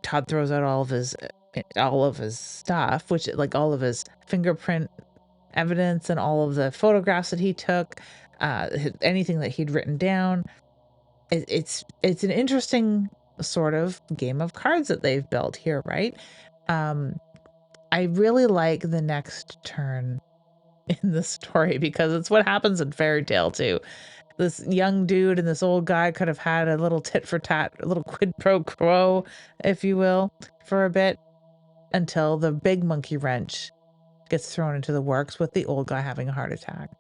Todd throws out all of his stuff, which, like, all of his fingerprint evidence and all of the photographs that he took, anything that he'd written down. It's an interesting sort of game of cards that they've built here, right? I really like the next turn in the story because it's what happens in Fairy Tale too. this young dude and this old guy could have had a little tit for tat, a little quid pro quo, if you will, for a bit, until the big monkey wrench gets thrown into the works with the old guy having a heart attack.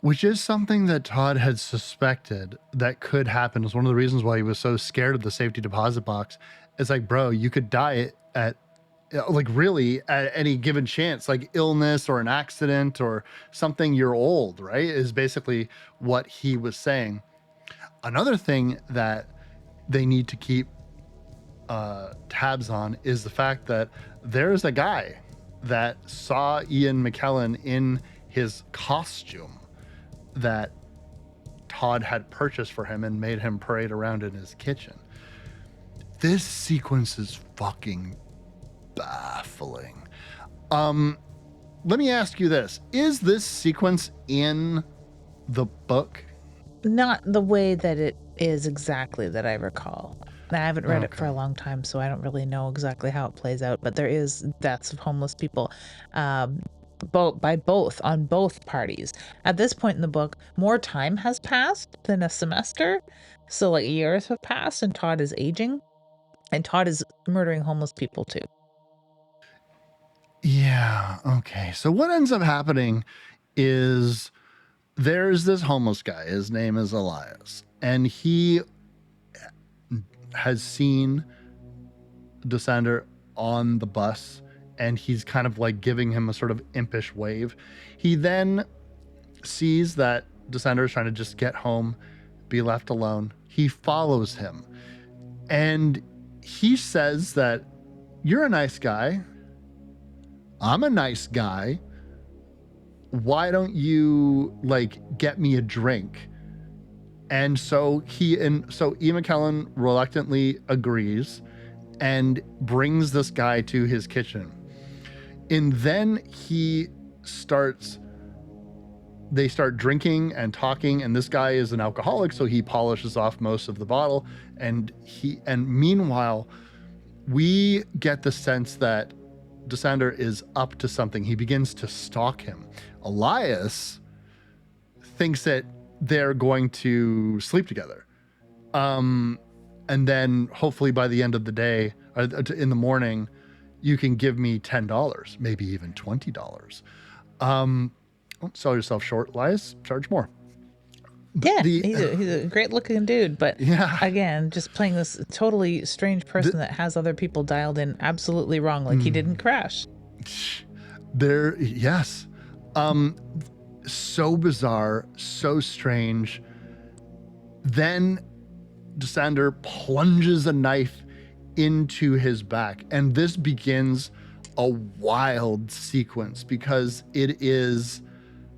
Which is something that Todd had suspected that could happen. Is one of the reasons why he was so scared of the safety deposit box. It's like, bro, you could die at like really at any given chance, like illness or an accident or something. You're old, right? Is basically what he was saying. Another thing that they need to keep tabs on is the fact that there's a guy that saw Ian McKellen in his costume that Todd had purchased for him and made him parade around in his kitchen. This sequence is fucking baffling. Let me ask you this. Is this sequence in the book? Not the way that it is exactly that I recall. I haven't read it for a long time, so I don't really know exactly how it plays out, but there is deaths of homeless people. On both parties. At this point in the book, more time has passed than a semester. So like years have passed and Todd is aging. And Todd is murdering homeless people too. Yeah, okay. So what ends up happening is there's this homeless guy. His name is Elias. And he has seen Descender on the bus, and he's kind of like giving him a sort of impish wave. He then sees that Descender is trying to just get home, be left alone. He follows him, and he says that you're a nice guy. I'm a nice guy. Why don't you like get me a drink? And so Ian McKellen reluctantly agrees and brings this guy to his kitchen. And then they start drinking and talking, and this guy is an alcoholic, so he polishes off most of the bottle. And meanwhile, we get the sense that Descender is up to something. He begins to stalk him. Elias thinks that they're going to sleep together. And then hopefully by the end of the day, or in the morning, you can give me $10, maybe even $20. Don't sell yourself short, Elias. Charge more. Yeah, he's a great looking dude, but yeah, again, just playing this totally strange person that has other people dialed in absolutely wrong, like he didn't crash. Yes. So bizarre, so strange. Then Descender plunges a knife into his back, and this begins a wild sequence because it is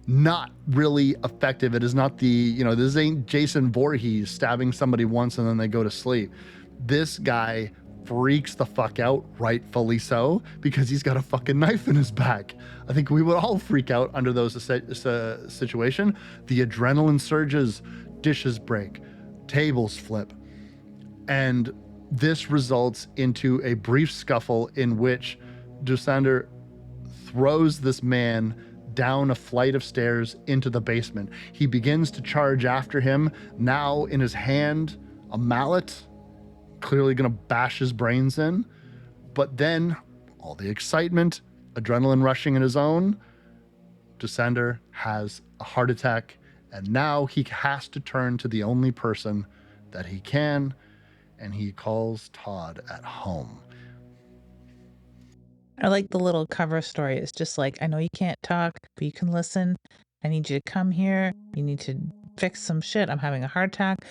not really effective. It is not this ain't Jason Voorhees stabbing somebody once and then they go to sleep. This guy freaks the fuck out, rightfully so, because he's got a fucking knife in his back. I think we would all freak out under those situation. The adrenaline surges, dishes break, tables flip, and this results into a brief scuffle in which Descender throws this man down a flight of stairs into the basement. He begins to charge after him, now in his hand a mallet, clearly gonna bash his brains in. But then all the excitement, adrenaline rushing in his own, Descender has a heart attack, and now he has to turn to the only person that he can, and he calls Todd at home. I like the little cover story. It's just like, I know you can't talk, but you can listen. I need you to come here. You need to fix some shit. I'm having a heart attack.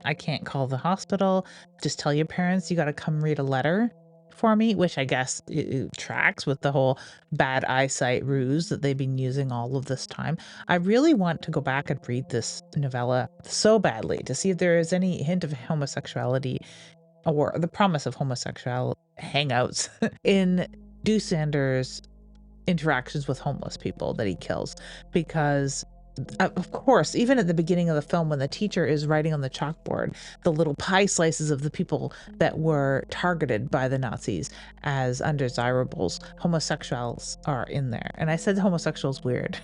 I can't call the hospital. Just tell your parents you got to come read a letter for me, which I guess it tracks with the whole bad eyesight ruse that they've been using all of this time. I really want to go back and read this novella so badly to see if there is any hint of homosexuality or the promise of homosexual hangouts in Desander's interactions with homeless people that he kills. Because of course, even at the beginning of the film, when the teacher is writing on the chalkboard the little pie slices of the people that were targeted by the Nazis as undesirables, homosexuals are in there. And I said homosexuals weird.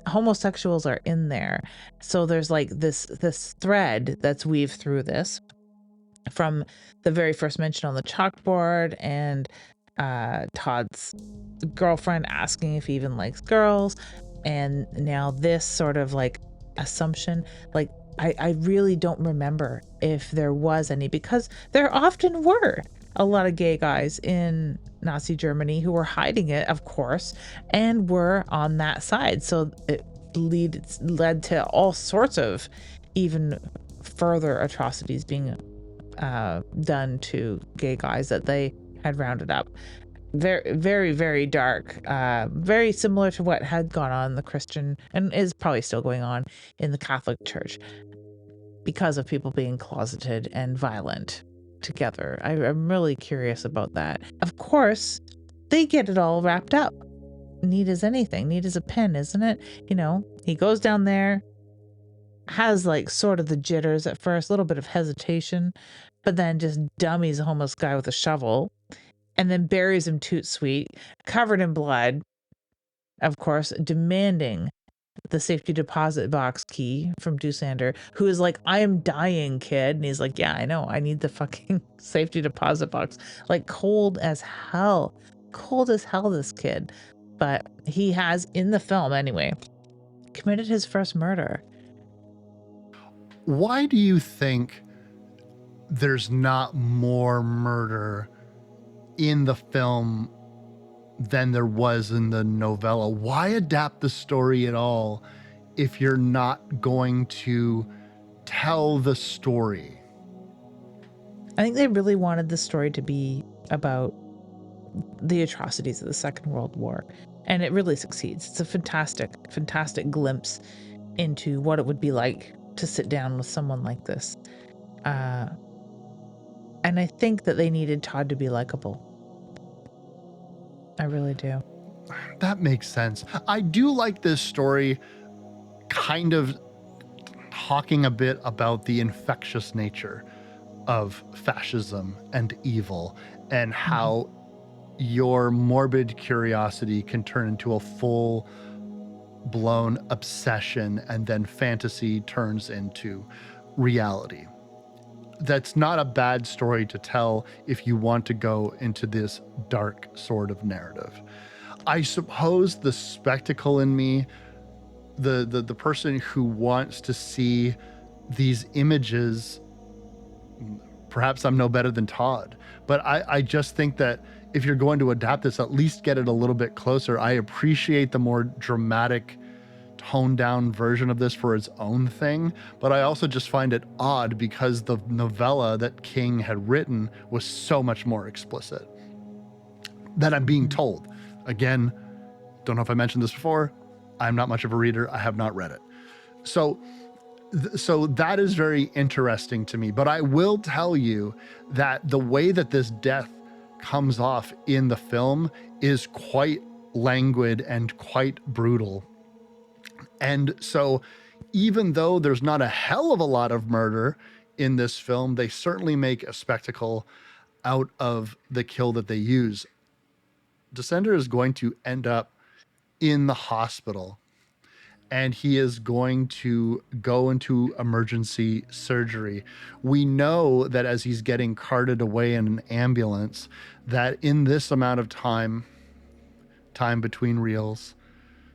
homosexuals are in there. So there's like this thread that's weaved through this from the very first mention on the chalkboard, and Todd's girlfriend asking if he even likes girls, and now this sort of like assumption. Like I really don't remember if there was any, because there often were a lot of gay guys in Nazi Germany who were hiding it, of course, and were on that side. So it led to all sorts of even further atrocities being done to gay guys that they had rounded up. Very, very, very dark. Very similar to what had gone on in the Christian, and is probably still going on in the Catholic Church, because of people being closeted and violent together. I'm really curious about that. Of course, they get it all wrapped up. Neat as anything. Neat as a pin, isn't it? You know, he goes down there, has like sort of the jitters at first, a little bit of hesitation, but then just dummies a homeless guy with a shovel, and then buries him toot sweet, covered in blood, of course, demanding the safety deposit box key from Doosander, who is like, I am dying, kid. And he's like, yeah, I know. I need the fucking safety deposit box. Like, cold as hell. Cold as hell, this kid. But he has, in the film anyway, committed his first murder. Why do you think there's not more murder in the film than there was in the novella? Why adapt the story at all if you're not going to tell the story? I think they really wanted the story to be about the atrocities of the Second World War, and it really succeeds. It's a fantastic, fantastic glimpse into what it would be like to sit down with someone like this. And I think that they needed Todd to be likable. I really do. That makes sense. I do like this story kind of talking a bit about the infectious nature of fascism and evil, and how your morbid curiosity can turn into a full blown obsession, and then fantasy turns into reality. That's not a bad story to tell if you want to go into this dark sort of narrative. I suppose the spectacle in me, the person who wants to see these images, perhaps I'm no better than Todd, but I just think that if you're going to adapt this, at least get it a little bit closer. I appreciate the more dramatic, toned down version of this for its own thing, but I also just find it odd because the novella that King had written was so much more explicit that I'm being told. Again, don't know if I mentioned this before, I'm not much of a reader. I have not read it. So that is very interesting to me, but I will tell you that the way that this death comes off in the film is quite languid and quite brutal. And so even though there's not a hell of a lot of murder in this film, they certainly make a spectacle out of the kill that they use. Descender is going to end up in the hospital, and he is going to go into emergency surgery. We know that as he's getting carted away in an ambulance, that in this amount of time between reels,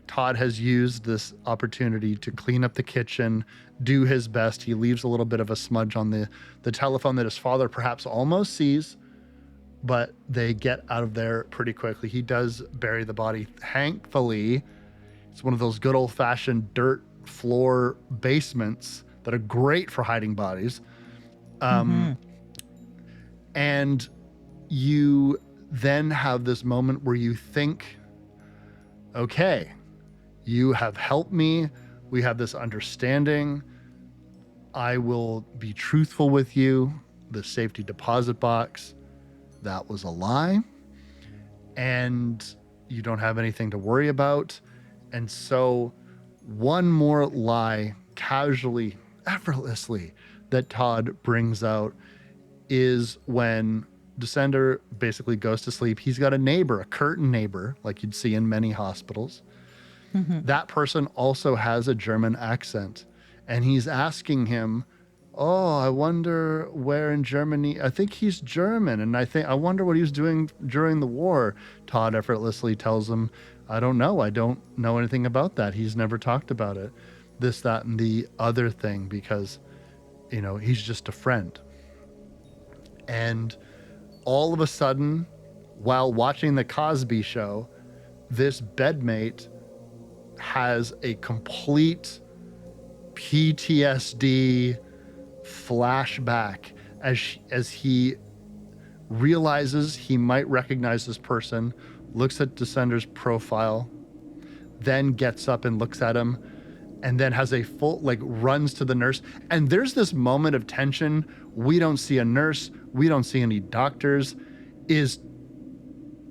Todd has used this opportunity to clean up the kitchen, do his best. He leaves a little bit of a smudge on the telephone that his father perhaps almost sees, but they get out of there pretty quickly. He does bury the body. Thankfully, it's one of those good old-fashioned dirt floor basements that are great for hiding bodies. And you then have this moment where you think, okay, you have helped me. We have this understanding. I will be truthful with you. The safety deposit box, that was a lie. And you don't have anything to worry about. And so one more lie, casually, effortlessly, that Todd brings out is when Descender basically goes to sleep. He's got a neighbor, a curtain neighbor, like you'd see in many hospitals. Mhm. That person also has a German accent, and he's asking him, "Oh, I wonder where in Germany. I think he's German, and I wonder what he was doing during the war." Todd effortlessly tells him, "I don't know. I don't know anything about that. He's never talked about it. This, that, and the other thing, because he's just a friend." And all of a sudden, while watching the Cosby Show, this bedmate has a complete PTSD flashback as he realizes he might recognize this person, looks at Descender's profile, then gets up and looks at him, and then has a full, like, runs to the nurse. And there's this moment of tension. We don't see a nurse, we don't see any doctors. Is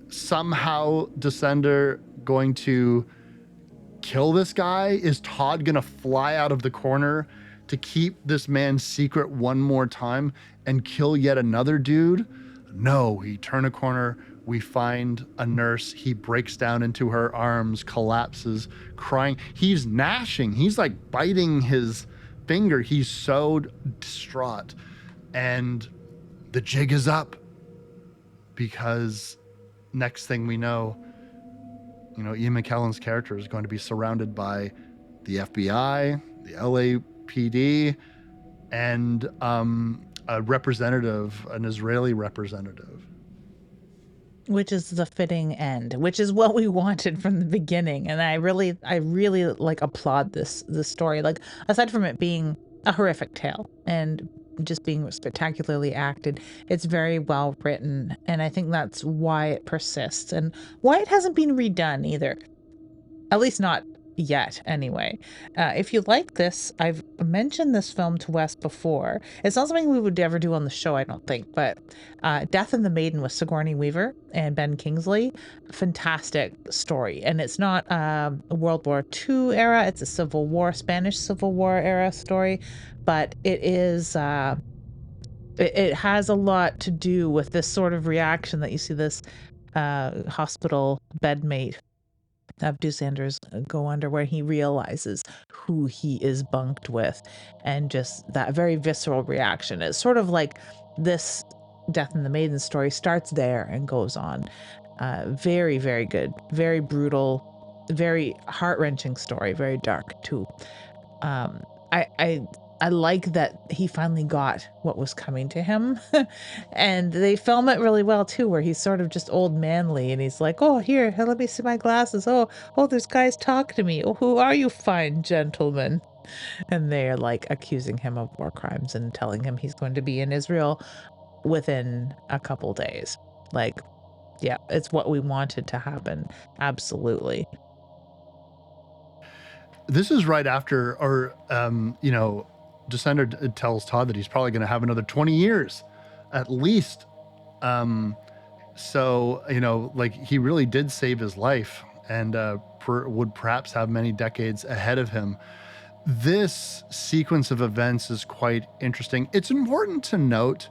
somehow Descender going to kill this guy? Is Todd gonna fly out of the corner to keep this man's secret one more time and kill yet another dude? No, we turn a corner, we find a nurse, he breaks down into her arms, collapses, crying. He's gnashing, he's like biting his finger. He's so distraught. And the jig is up, because next thing we know, Ian McKellen's character is going to be surrounded by the FBI, the LAPD, and an Israeli representative. Which is the fitting end, which is what we wanted from the beginning. And I really like applaud this story. Like, aside from it being a horrific tale and just being spectacularly acted, it's very well written. And I think that's why it persists and why it hasn't been redone either. At least not yet, anyway. If you like this, I've mentioned this film to Wes before. It's not something we would ever do on the show, I don't think, but Death and the Maiden with Sigourney Weaver and Ben Kingsley, fantastic story. And it's not a World War II era, it's a Spanish Civil War era story, but it is... it has a lot to do with this sort of reaction that you see this hospital bedmate of Descender's go under, where he realizes who he is bunked with, and just that very visceral reaction. It's sort of like this Death in the Maiden story starts there and goes on. Very, very good, very brutal, very heart-wrenching story, very dark too. Um, I like that he finally got what was coming to him. And they film it really well too, where he's sort of just old manly and he's like, "Oh, here, let me see my glasses. Oh, there's guys talking to me. Oh, who are you, fine gentlemen?" And they're like accusing him of war crimes and telling him he's going to be in Israel within a couple days. Like, yeah, it's what we wanted to happen. Absolutely. This is right after, or Descender tells Todd that he's probably going to have another 20 years at least. So like, he really did save his life, and would perhaps have many decades ahead of him. This sequence of events is quite interesting. It's important to note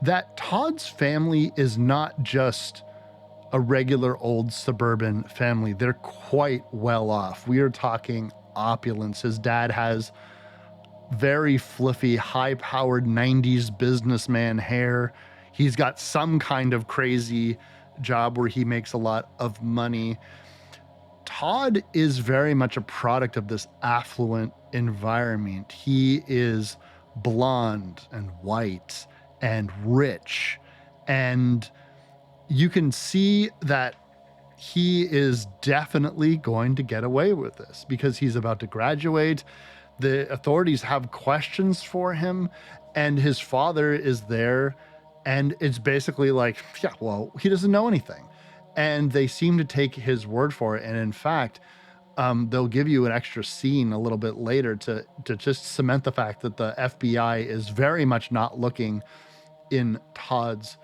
that Todd's family is not just a regular old suburban family. They're quite well off. We are talking opulence. His dad has very fluffy, high-powered 90s businessman hair. He's got some kind of crazy job where he makes a lot of money. Todd is very much a product of this affluent environment. He is blonde and white and rich, and you can see that he is definitely going to get away with this because he's about to graduate. The authorities have questions for him, and his father is there, and it's basically like, yeah, well, he doesn't know anything. And they seem to take his word for it. And in fact, they'll give you an extra scene a little bit later to just cement the fact that the FBI is very much not looking in Todd's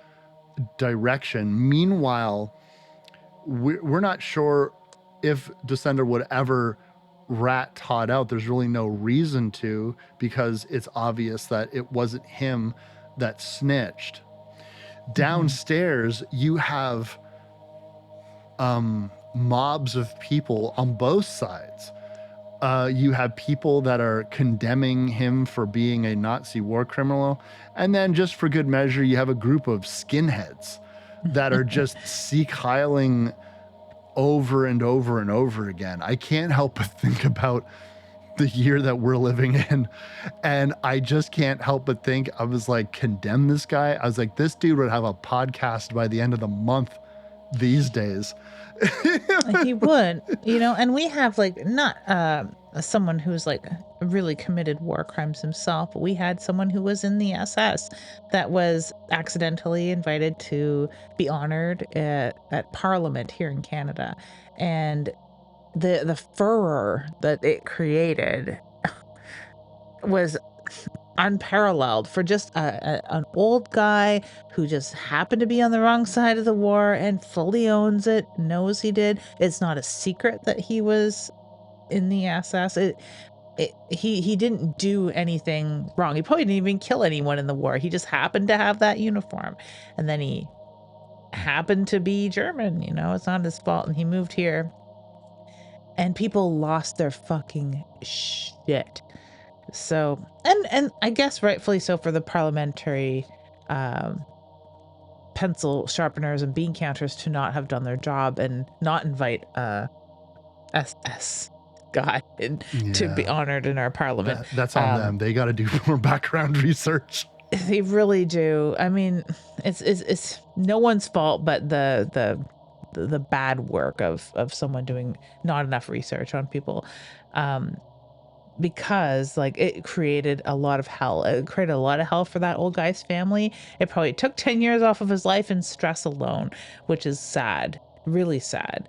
direction. Meanwhile, we're not sure if Descender would ever rat Todd out. There's really no reason to, because it's obvious that it wasn't him that snitched. Downstairs, you have mobs of people on both sides. You have people that are condemning him for being a Nazi war criminal. And then, just for good measure, you have a group of skinheads that are just Sieg Heiling over and over and over again. I can't help but think about the year that we're living in. And I just can't help but think, I was like, condemn this guy. I was like, this dude would have a podcast by the end of the month these days. He would, and we have like not someone who's like really committed war crimes himself, but we had someone who was in the SS that was accidentally invited to be honored at Parliament here in Canada, and the furor that it created was unparalleled for just an old guy who just happened to be on the wrong side of the war and fully owns it, knows he did. It's not a secret that he was in the SS. He didn't do anything wrong. He probably didn't even kill anyone in the war. He just happened to have that uniform, and then he happened to be German. It's not his fault, and he moved here, and people lost their fucking shit. So, and I guess rightfully so for the parliamentary pencil sharpeners and bean counters to not have done their job and not invite SS guy to be honored in our parliament. That's on them. They got to do more background research. They really do. I mean, it's no one's fault but the bad work of someone doing not enough research on people. Because like it created a lot of hell. It created a lot of hell for that old guy's family. It probably took 10 years off of his life in stress alone, which is sad, really sad.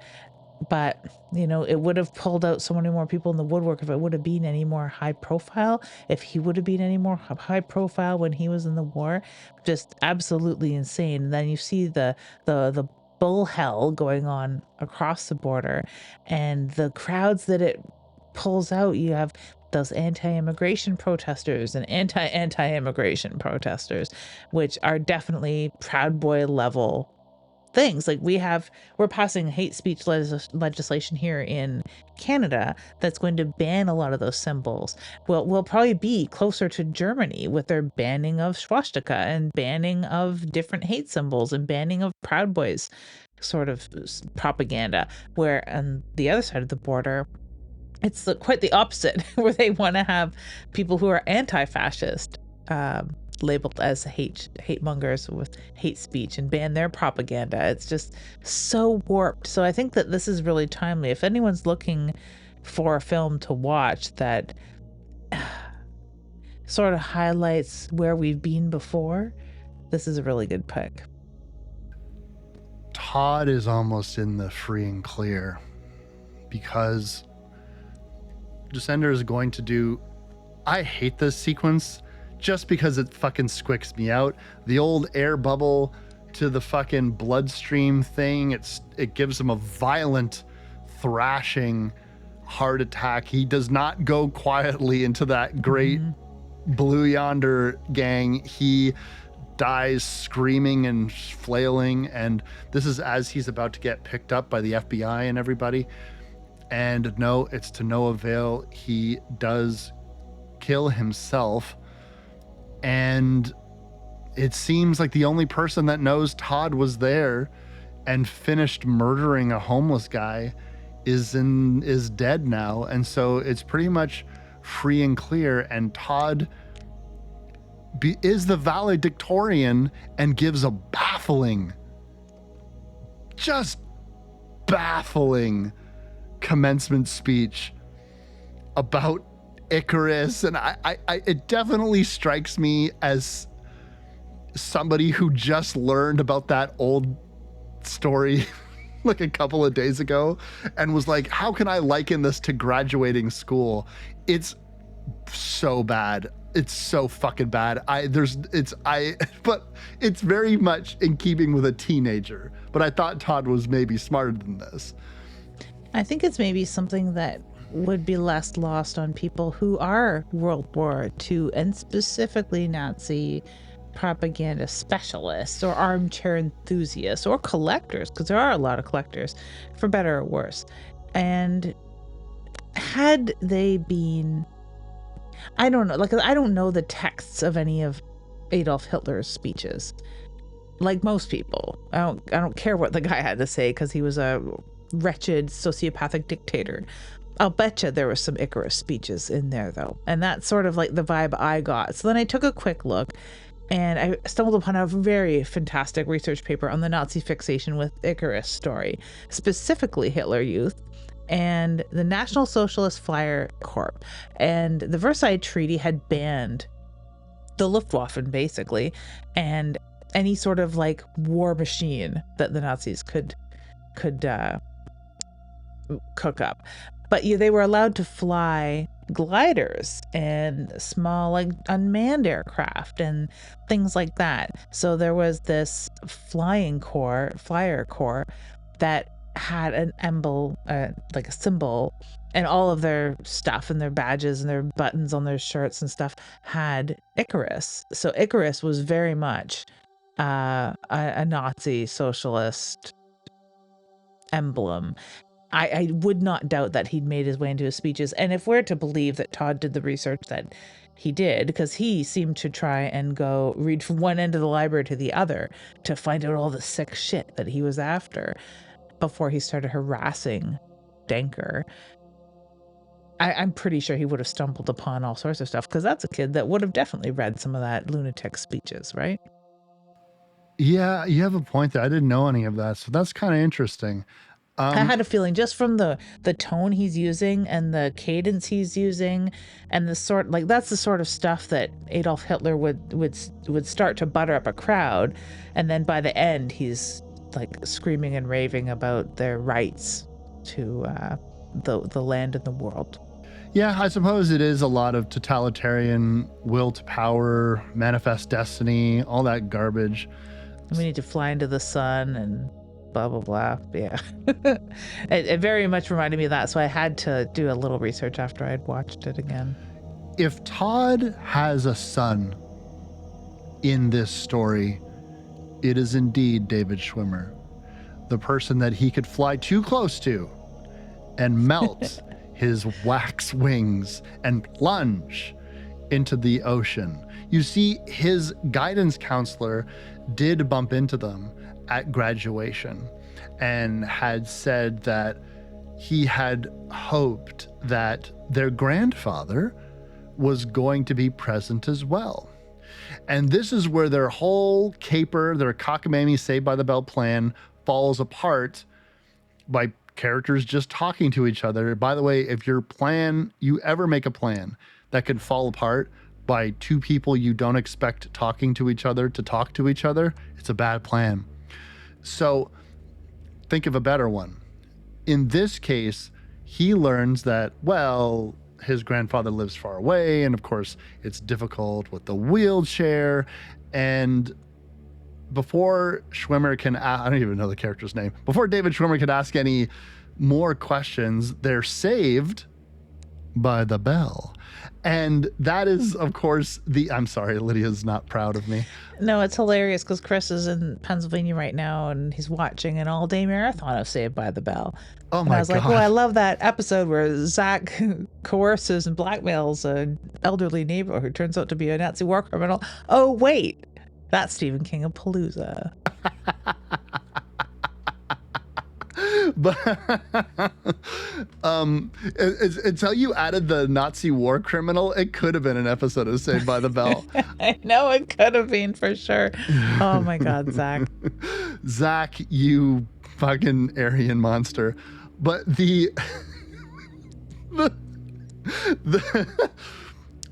But, it would have pulled out so many more people in the woodwork if it would have been any more high profile, if he would have been any more high profile when he was in the war. Just absolutely insane. And then you see the bull hell going on across the border and the crowds that it pulls out. You have those anti-immigration protesters and anti-immigration protesters, which are definitely Proud Boy level things. Like we're passing hate speech legislation here in Canada that's going to ban a lot of those symbols. We'll probably be closer to Germany with their banning of swastika and banning of different hate symbols and banning of Proud Boys sort of propaganda, where on the other side of the border it's quite the opposite, where they want to have people who are anti-fascist labeled as hate mongers with hate speech and ban their propaganda. It's just so warped. So I think that this is really timely. If anyone's looking for a film to watch that sort of highlights where we've been before, this is a really good pick. Todd is almost in the free and clear because Descender is going to do. I hate this sequence just because it fucking squicks me out. The old air bubble to the fucking bloodstream thing. It gives him a violent thrashing heart attack. He does not go quietly into that great Blue Yonder gang. He dies screaming and flailing, and this is as he's about to get picked up by the FBI and everybody. And no, it's to no avail. He does kill himself. And it seems like the only person that knows Todd was there and finished murdering a homeless guy is dead now. And so it's pretty much free and clear. And Todd is the valedictorian and gives a just baffling commencement speech about Icarus, and it definitely strikes me as somebody who just learned about that old story like a couple of days ago and was like, how can I liken this to graduating school? It's so bad. It's so fucking bad. But it's very much in keeping with a teenager. But I thought Todd was maybe smarter than this. I think it's maybe something that would be less lost on people who are World War II and specifically Nazi propaganda specialists or armchair enthusiasts or collectors, because there are a lot of collectors, for better or worse. And had they been, I don't know, like, I don't know the texts of any of Adolf Hitler's speeches. Like most people, I don't care what the guy had to say, because he was a wretched sociopathic dictator. I'll betcha there were some Icarus speeches in there, though, and that's sort of like the vibe I got. So then I took a quick look, and I stumbled upon a very fantastic research paper on the Nazi fixation with Icarus story, specifically Hitler Youth and the National Socialist Flyer Corps. And the Versailles Treaty had banned the Luftwaffe, basically, and any sort of like war machine that the Nazis could cook up. But they were allowed to fly gliders and small like unmanned aircraft and things like that. So there was this flyer corps that had an emblem, like a symbol, and all of their stuff and their badges and their buttons on their shirts and stuff had Icarus. So Icarus was very much a Nazi socialist emblem. I would not doubt that he'd made his way into his speeches. And if we're to believe that Todd did the research that he did, because he seemed to try and go read from one end of the library to the other to find out all the sick shit that he was after before he started harassing Denker, I'm pretty sure he would have stumbled upon all sorts of stuff, because that's a kid that would have definitely read some of that lunatic speeches, right? Yeah, you have a point there. I didn't know any of that, so that's kind of interesting. I had a feeling just from the tone he's using and the cadence he's using and the sort, like, that's the sort of stuff that Adolf Hitler would start to butter up a crowd, and then by the end he's like screaming and raving about their rights to the land and the world. Yeah, I suppose it is a lot of totalitarian will to power, manifest destiny, all that garbage. We need to fly into the sun and blah blah blah. Yeah. It very much reminded me of that, so I had to do a little research after I'd watched it again. If Todd has a son in this story, it is indeed David Schwimmer, the person that he could fly too close to and melt his wax wings and plunge into the ocean. You see, his guidance counselor did bump into them at graduation and had said that he had hoped that their grandfather was going to be present as well. And this is where their whole caper, their cockamamie Saved by the Bell plan falls apart by characters just talking to each other. By the way, if you ever make a plan that can fall apart by two people you don't expect talking to each other to talk to each other, it's a bad plan. So think of a better one. In this case, he learns that, well, his grandfather lives far away, and of course it's difficult with the wheelchair. And before Schwimmer can, I don't even know the character's name, before David Schwimmer can ask any more questions, they're saved by the bell. And that is, of course, I'm sorry, Lydia's not proud of me. No, it's hilarious because Chris is in Pennsylvania right now and he's watching an all-day marathon of Saved by the Bell. Oh and my I was God. like, well, I love that episode where Zach coerces and blackmails an elderly neighbor who turns out to be a Nazi war criminal. Oh, wait, that's Stephen King-A-Palooza. But until you added the Nazi war criminal, it could have been an episode of Saved by the Bell. I know it could have been, for sure. Oh my God, Zach. Zach, you fucking Aryan monster. But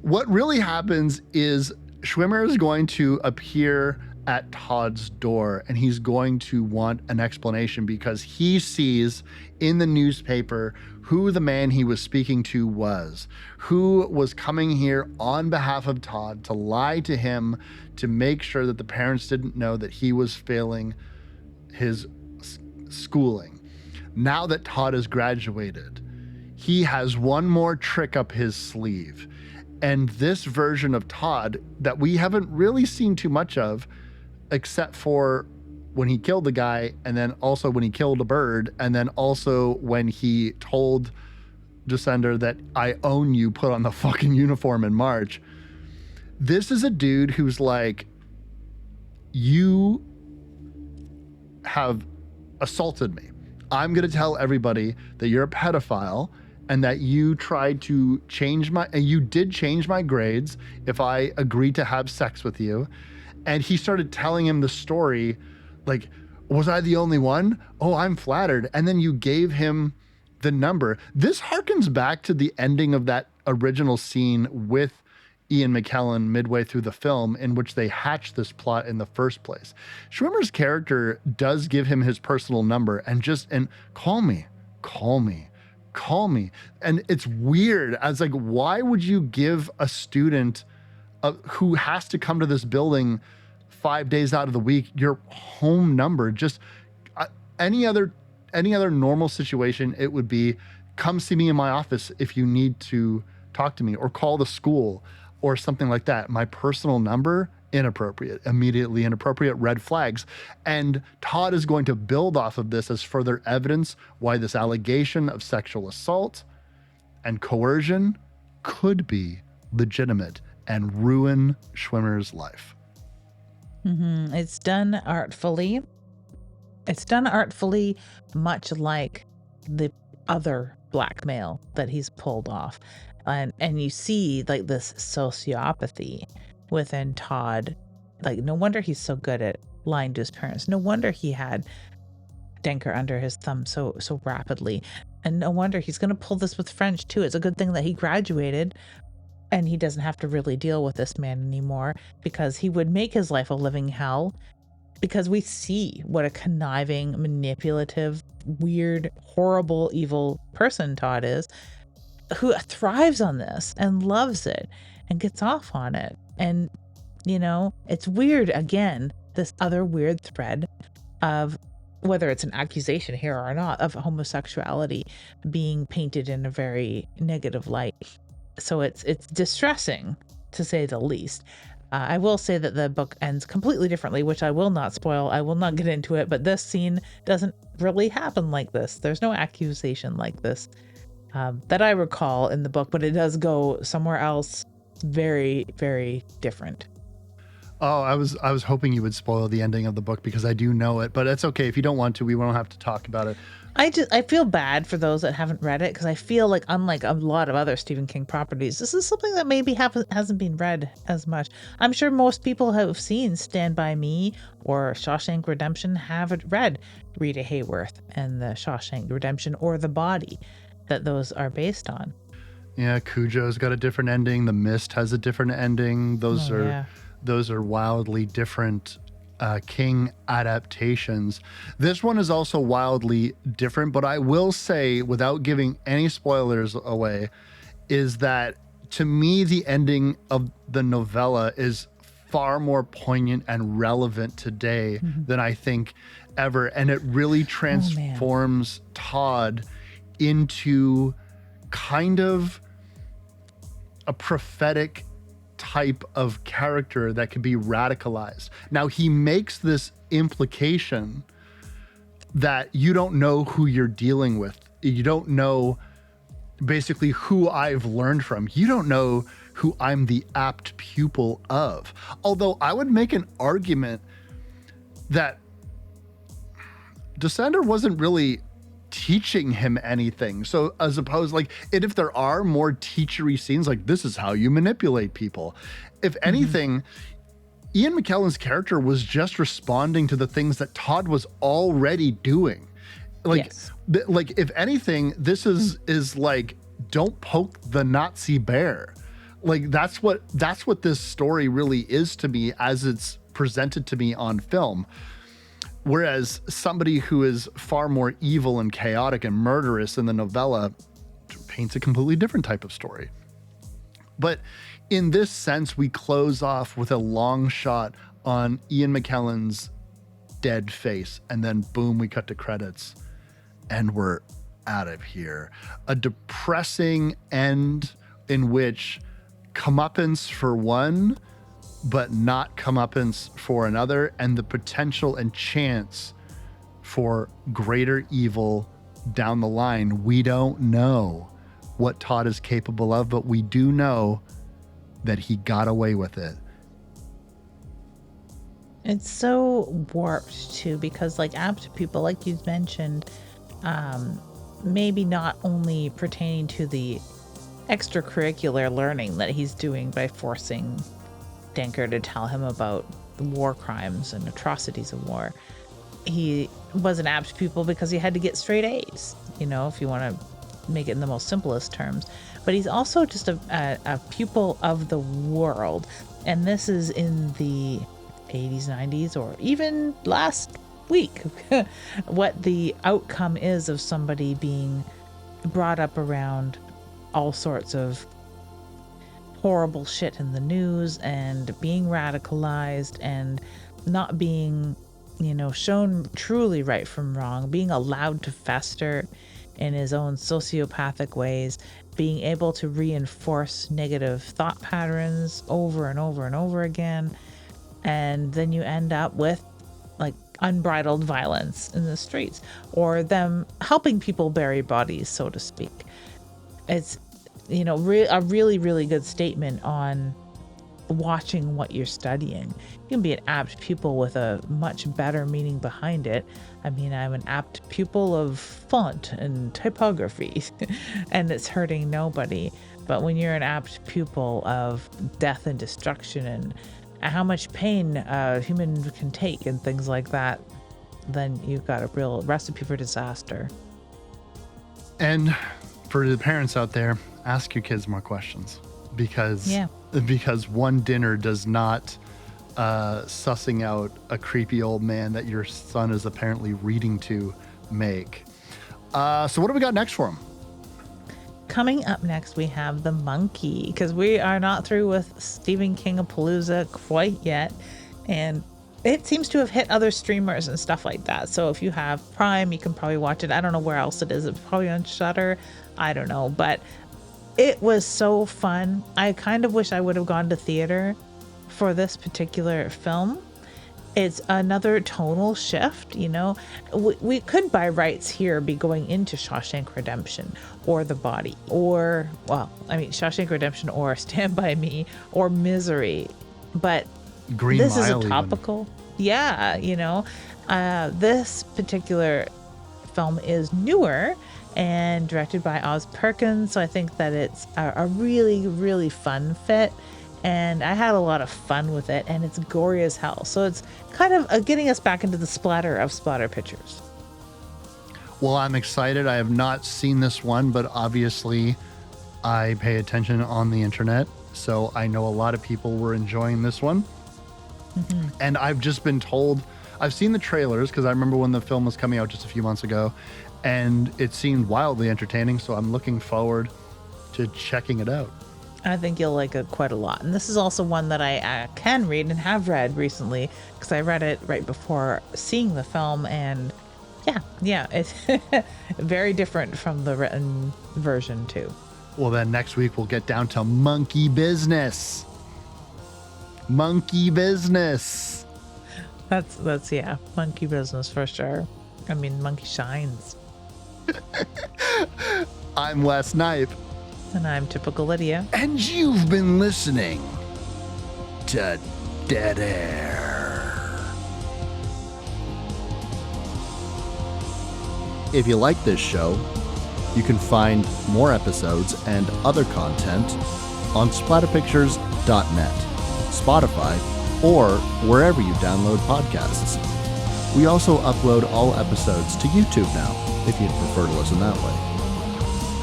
what really happens is Schwimmer is going to appear at Todd's door, and he's going to want an explanation because he sees in the newspaper who the man he was speaking to was, who was coming here on behalf of Todd to lie to him to make sure that the parents didn't know that he was failing his schooling. Now that Todd has graduated, he has one more trick up his sleeve, And this version of Todd that we haven't really seen too much of, except for when he killed the guy, and then also when he killed a bird, and then also when he told Descender that I own you, put on the fucking uniform and march. This is a dude who's like, you have assaulted me. I'm going to tell everybody that you're a pedophile and that you tried to change and you did change my grades if I agreed to have sex with you. And he started telling him the story, like, was I the only one? Oh, I'm flattered. And then you gave him the number. This harkens back to the ending of that original scene with Ian McKellen midway through the film, in which they hatched this plot in the first place. Schwimmer's character does give him his personal number and call me. And it's weird. As like, why would you give a student who has to come to this building 5 days out of the week your home number? Just any other normal situation, it would be, come see me in my office if you need to talk to me, or call the school or something like that. My personal number, inappropriate, immediately inappropriate, red flags. And Todd is going to build off of this as further evidence why this allegation of sexual assault and coercion could be legitimate and ruin Schwimmer's life. Mm-hmm. It's done artfully. Much like the other blackmail that he's pulled off. And you see like this sociopathy within Todd. Like, no wonder he's so good at lying to his parents. No wonder he had Denker under his thumb so rapidly. And no wonder he's going to pull this with French too. It's a good thing that he graduated and he doesn't have to really deal with this man anymore, because he would make his life a living hell. Because we see what a conniving, manipulative, weird, horrible, evil person Todd is, who thrives on this and loves it and gets off on it. And, you know, it's weird, again, this other weird thread of, whether it's an accusation here or not, of homosexuality being painted in a very negative light. So it's distressing, to say the least. I will say that the book ends completely differently, which I will not spoil. I will not get into it, but this scene doesn't really happen like this. There's no accusation like this that I recall in the book, but it does go somewhere else very, very different. Oh, I was hoping you would spoil the ending of the book, because I do know it, but it's okay. If you don't want to, we won't have to talk about it. I feel bad for those that haven't read it, because I feel like, unlike a lot of other Stephen King properties, this is something that maybe hasn't been read as much. I'm sure most people have seen Stand By Me or Shawshank Redemption haven't read Rita Hayworth and the Shawshank Redemption, or The Body that those are based on. Yeah, Cujo's got a different ending. The Mist has a different ending. Those are wildly different King adaptations. This one is also wildly different, but I will say, without giving any spoilers away, is that to me the ending of the novella is far more poignant and relevant today than I think ever, and it really transforms Todd into kind of a prophetic type of character that can be radicalized. Now, he makes this implication that you don't know who you're dealing with. You don't know basically who I've learned from. You don't know who I'm the apt pupil of. Although I would make an argument that Descender wasn't really teaching him anything. So as opposed, like, and if there are more teachery scenes, like, this is how you manipulate people. If anything, Ian McKellen's character was just responding to the things that Todd was already doing. Like, like, if anything, this is like, don't poke the Nazi bear. Like, that's what this story really is to me as it's presented to me on film. Whereas somebody who is far more evil and chaotic and murderous in the novella paints a completely different type of story. But in this sense, we close off with a long shot on Ian McKellen's dead face, and then boom, we cut to credits, and we're out of here. A depressing end in which comeuppance for one, but not comeuppance for another, and the potential and chance for greater evil down the line. We don't know what Todd is capable of, but we do know that he got away with it. It's so warped too, because like Apt Pupil, like you mentioned, maybe not only pertaining to the extracurricular learning that he's doing by forcing Denker to tell him about the war crimes and atrocities of war. He was an apt pupil because he had to get straight A's, if you want to make it in the most simplest terms. But he's also just a pupil of the world. And this is in the 80s, 90s, or even last week, what the outcome is of somebody being brought up around all sorts of horrible shit in the news and being radicalized and not being, shown truly right from wrong, being allowed to fester in his own sociopathic ways, being able to reinforce negative thought patterns over and over and over again. And then you end up with like unbridled violence in the streets, or them helping people bury bodies, so to speak. It's, a really, really good statement on watching what you're studying. You can be an apt pupil with a much better meaning behind it. I mean, I'm an apt pupil of font and typography, and it's hurting nobody. But when you're an apt pupil of death and destruction and how much pain a human can take and things like that, then you've got a real recipe for disaster. And for the parents out there, ask your kids more questions, because one dinner does not sussing out a creepy old man that your son is apparently reading to make. So what do we got next for him? Coming up next, we have The Monkey, because we are not through with Stephen King-A-Palooza quite yet. And it seems to have hit other streamers and stuff like that. So if you have Prime, you can probably watch it. I don't know where else it is. It's probably on Shudder. I don't know. But it was so fun. I kind of wish I would have gone to theater for this particular film. It's another tonal shift, We could, by rights here, be going into Shawshank Redemption or The Body or, Shawshank Redemption or Stand By Me or Misery. But Green this Mile is a topical. Even. Yeah, this particular film is newer and directed by Oz Perkins. So I think that it's a really, really fun fit. And I had a lot of fun with it, and it's gory as hell. So it's kind of getting us back into the splatter of splatter pictures. Well, I'm excited. I have not seen this one, but obviously I pay attention on the internet. So I know a lot of people were enjoying this one. Mm-hmm. And I've just been told, I've seen the trailers because I remember when the film was coming out just a few months ago, and it seemed wildly entertaining. So I'm looking forward to checking it out. I think you'll like it quite a lot. And this is also one that I can read and have read recently, because I read it right before seeing the film. And yeah, it's very different from the written version too. Well, then next week we'll get down to monkey business. Monkey business. That's monkey business for sure. I mean, monkey shines. I'm Wes Knipe. And I'm Typical Lydia. And you've been listening to Dead Air. If you like this show, you can find more episodes and other content on splatterpictures.net, Spotify, or wherever you download podcasts. We also upload all episodes to YouTube now, if you'd prefer to listen that way.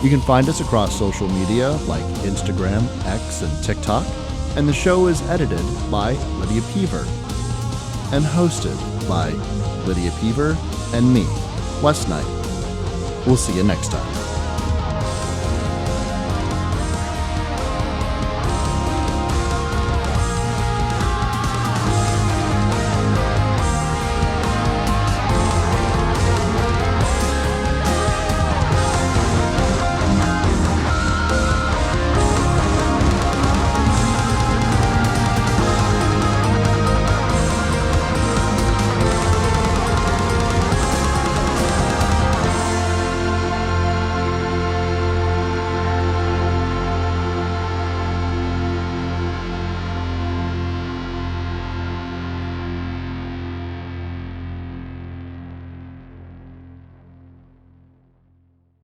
You can find us across social media like Instagram, X, and TikTok, and the show is edited by Lydia Peever and hosted by Lydia Peever and me, Wes Knipe. We'll see you next time.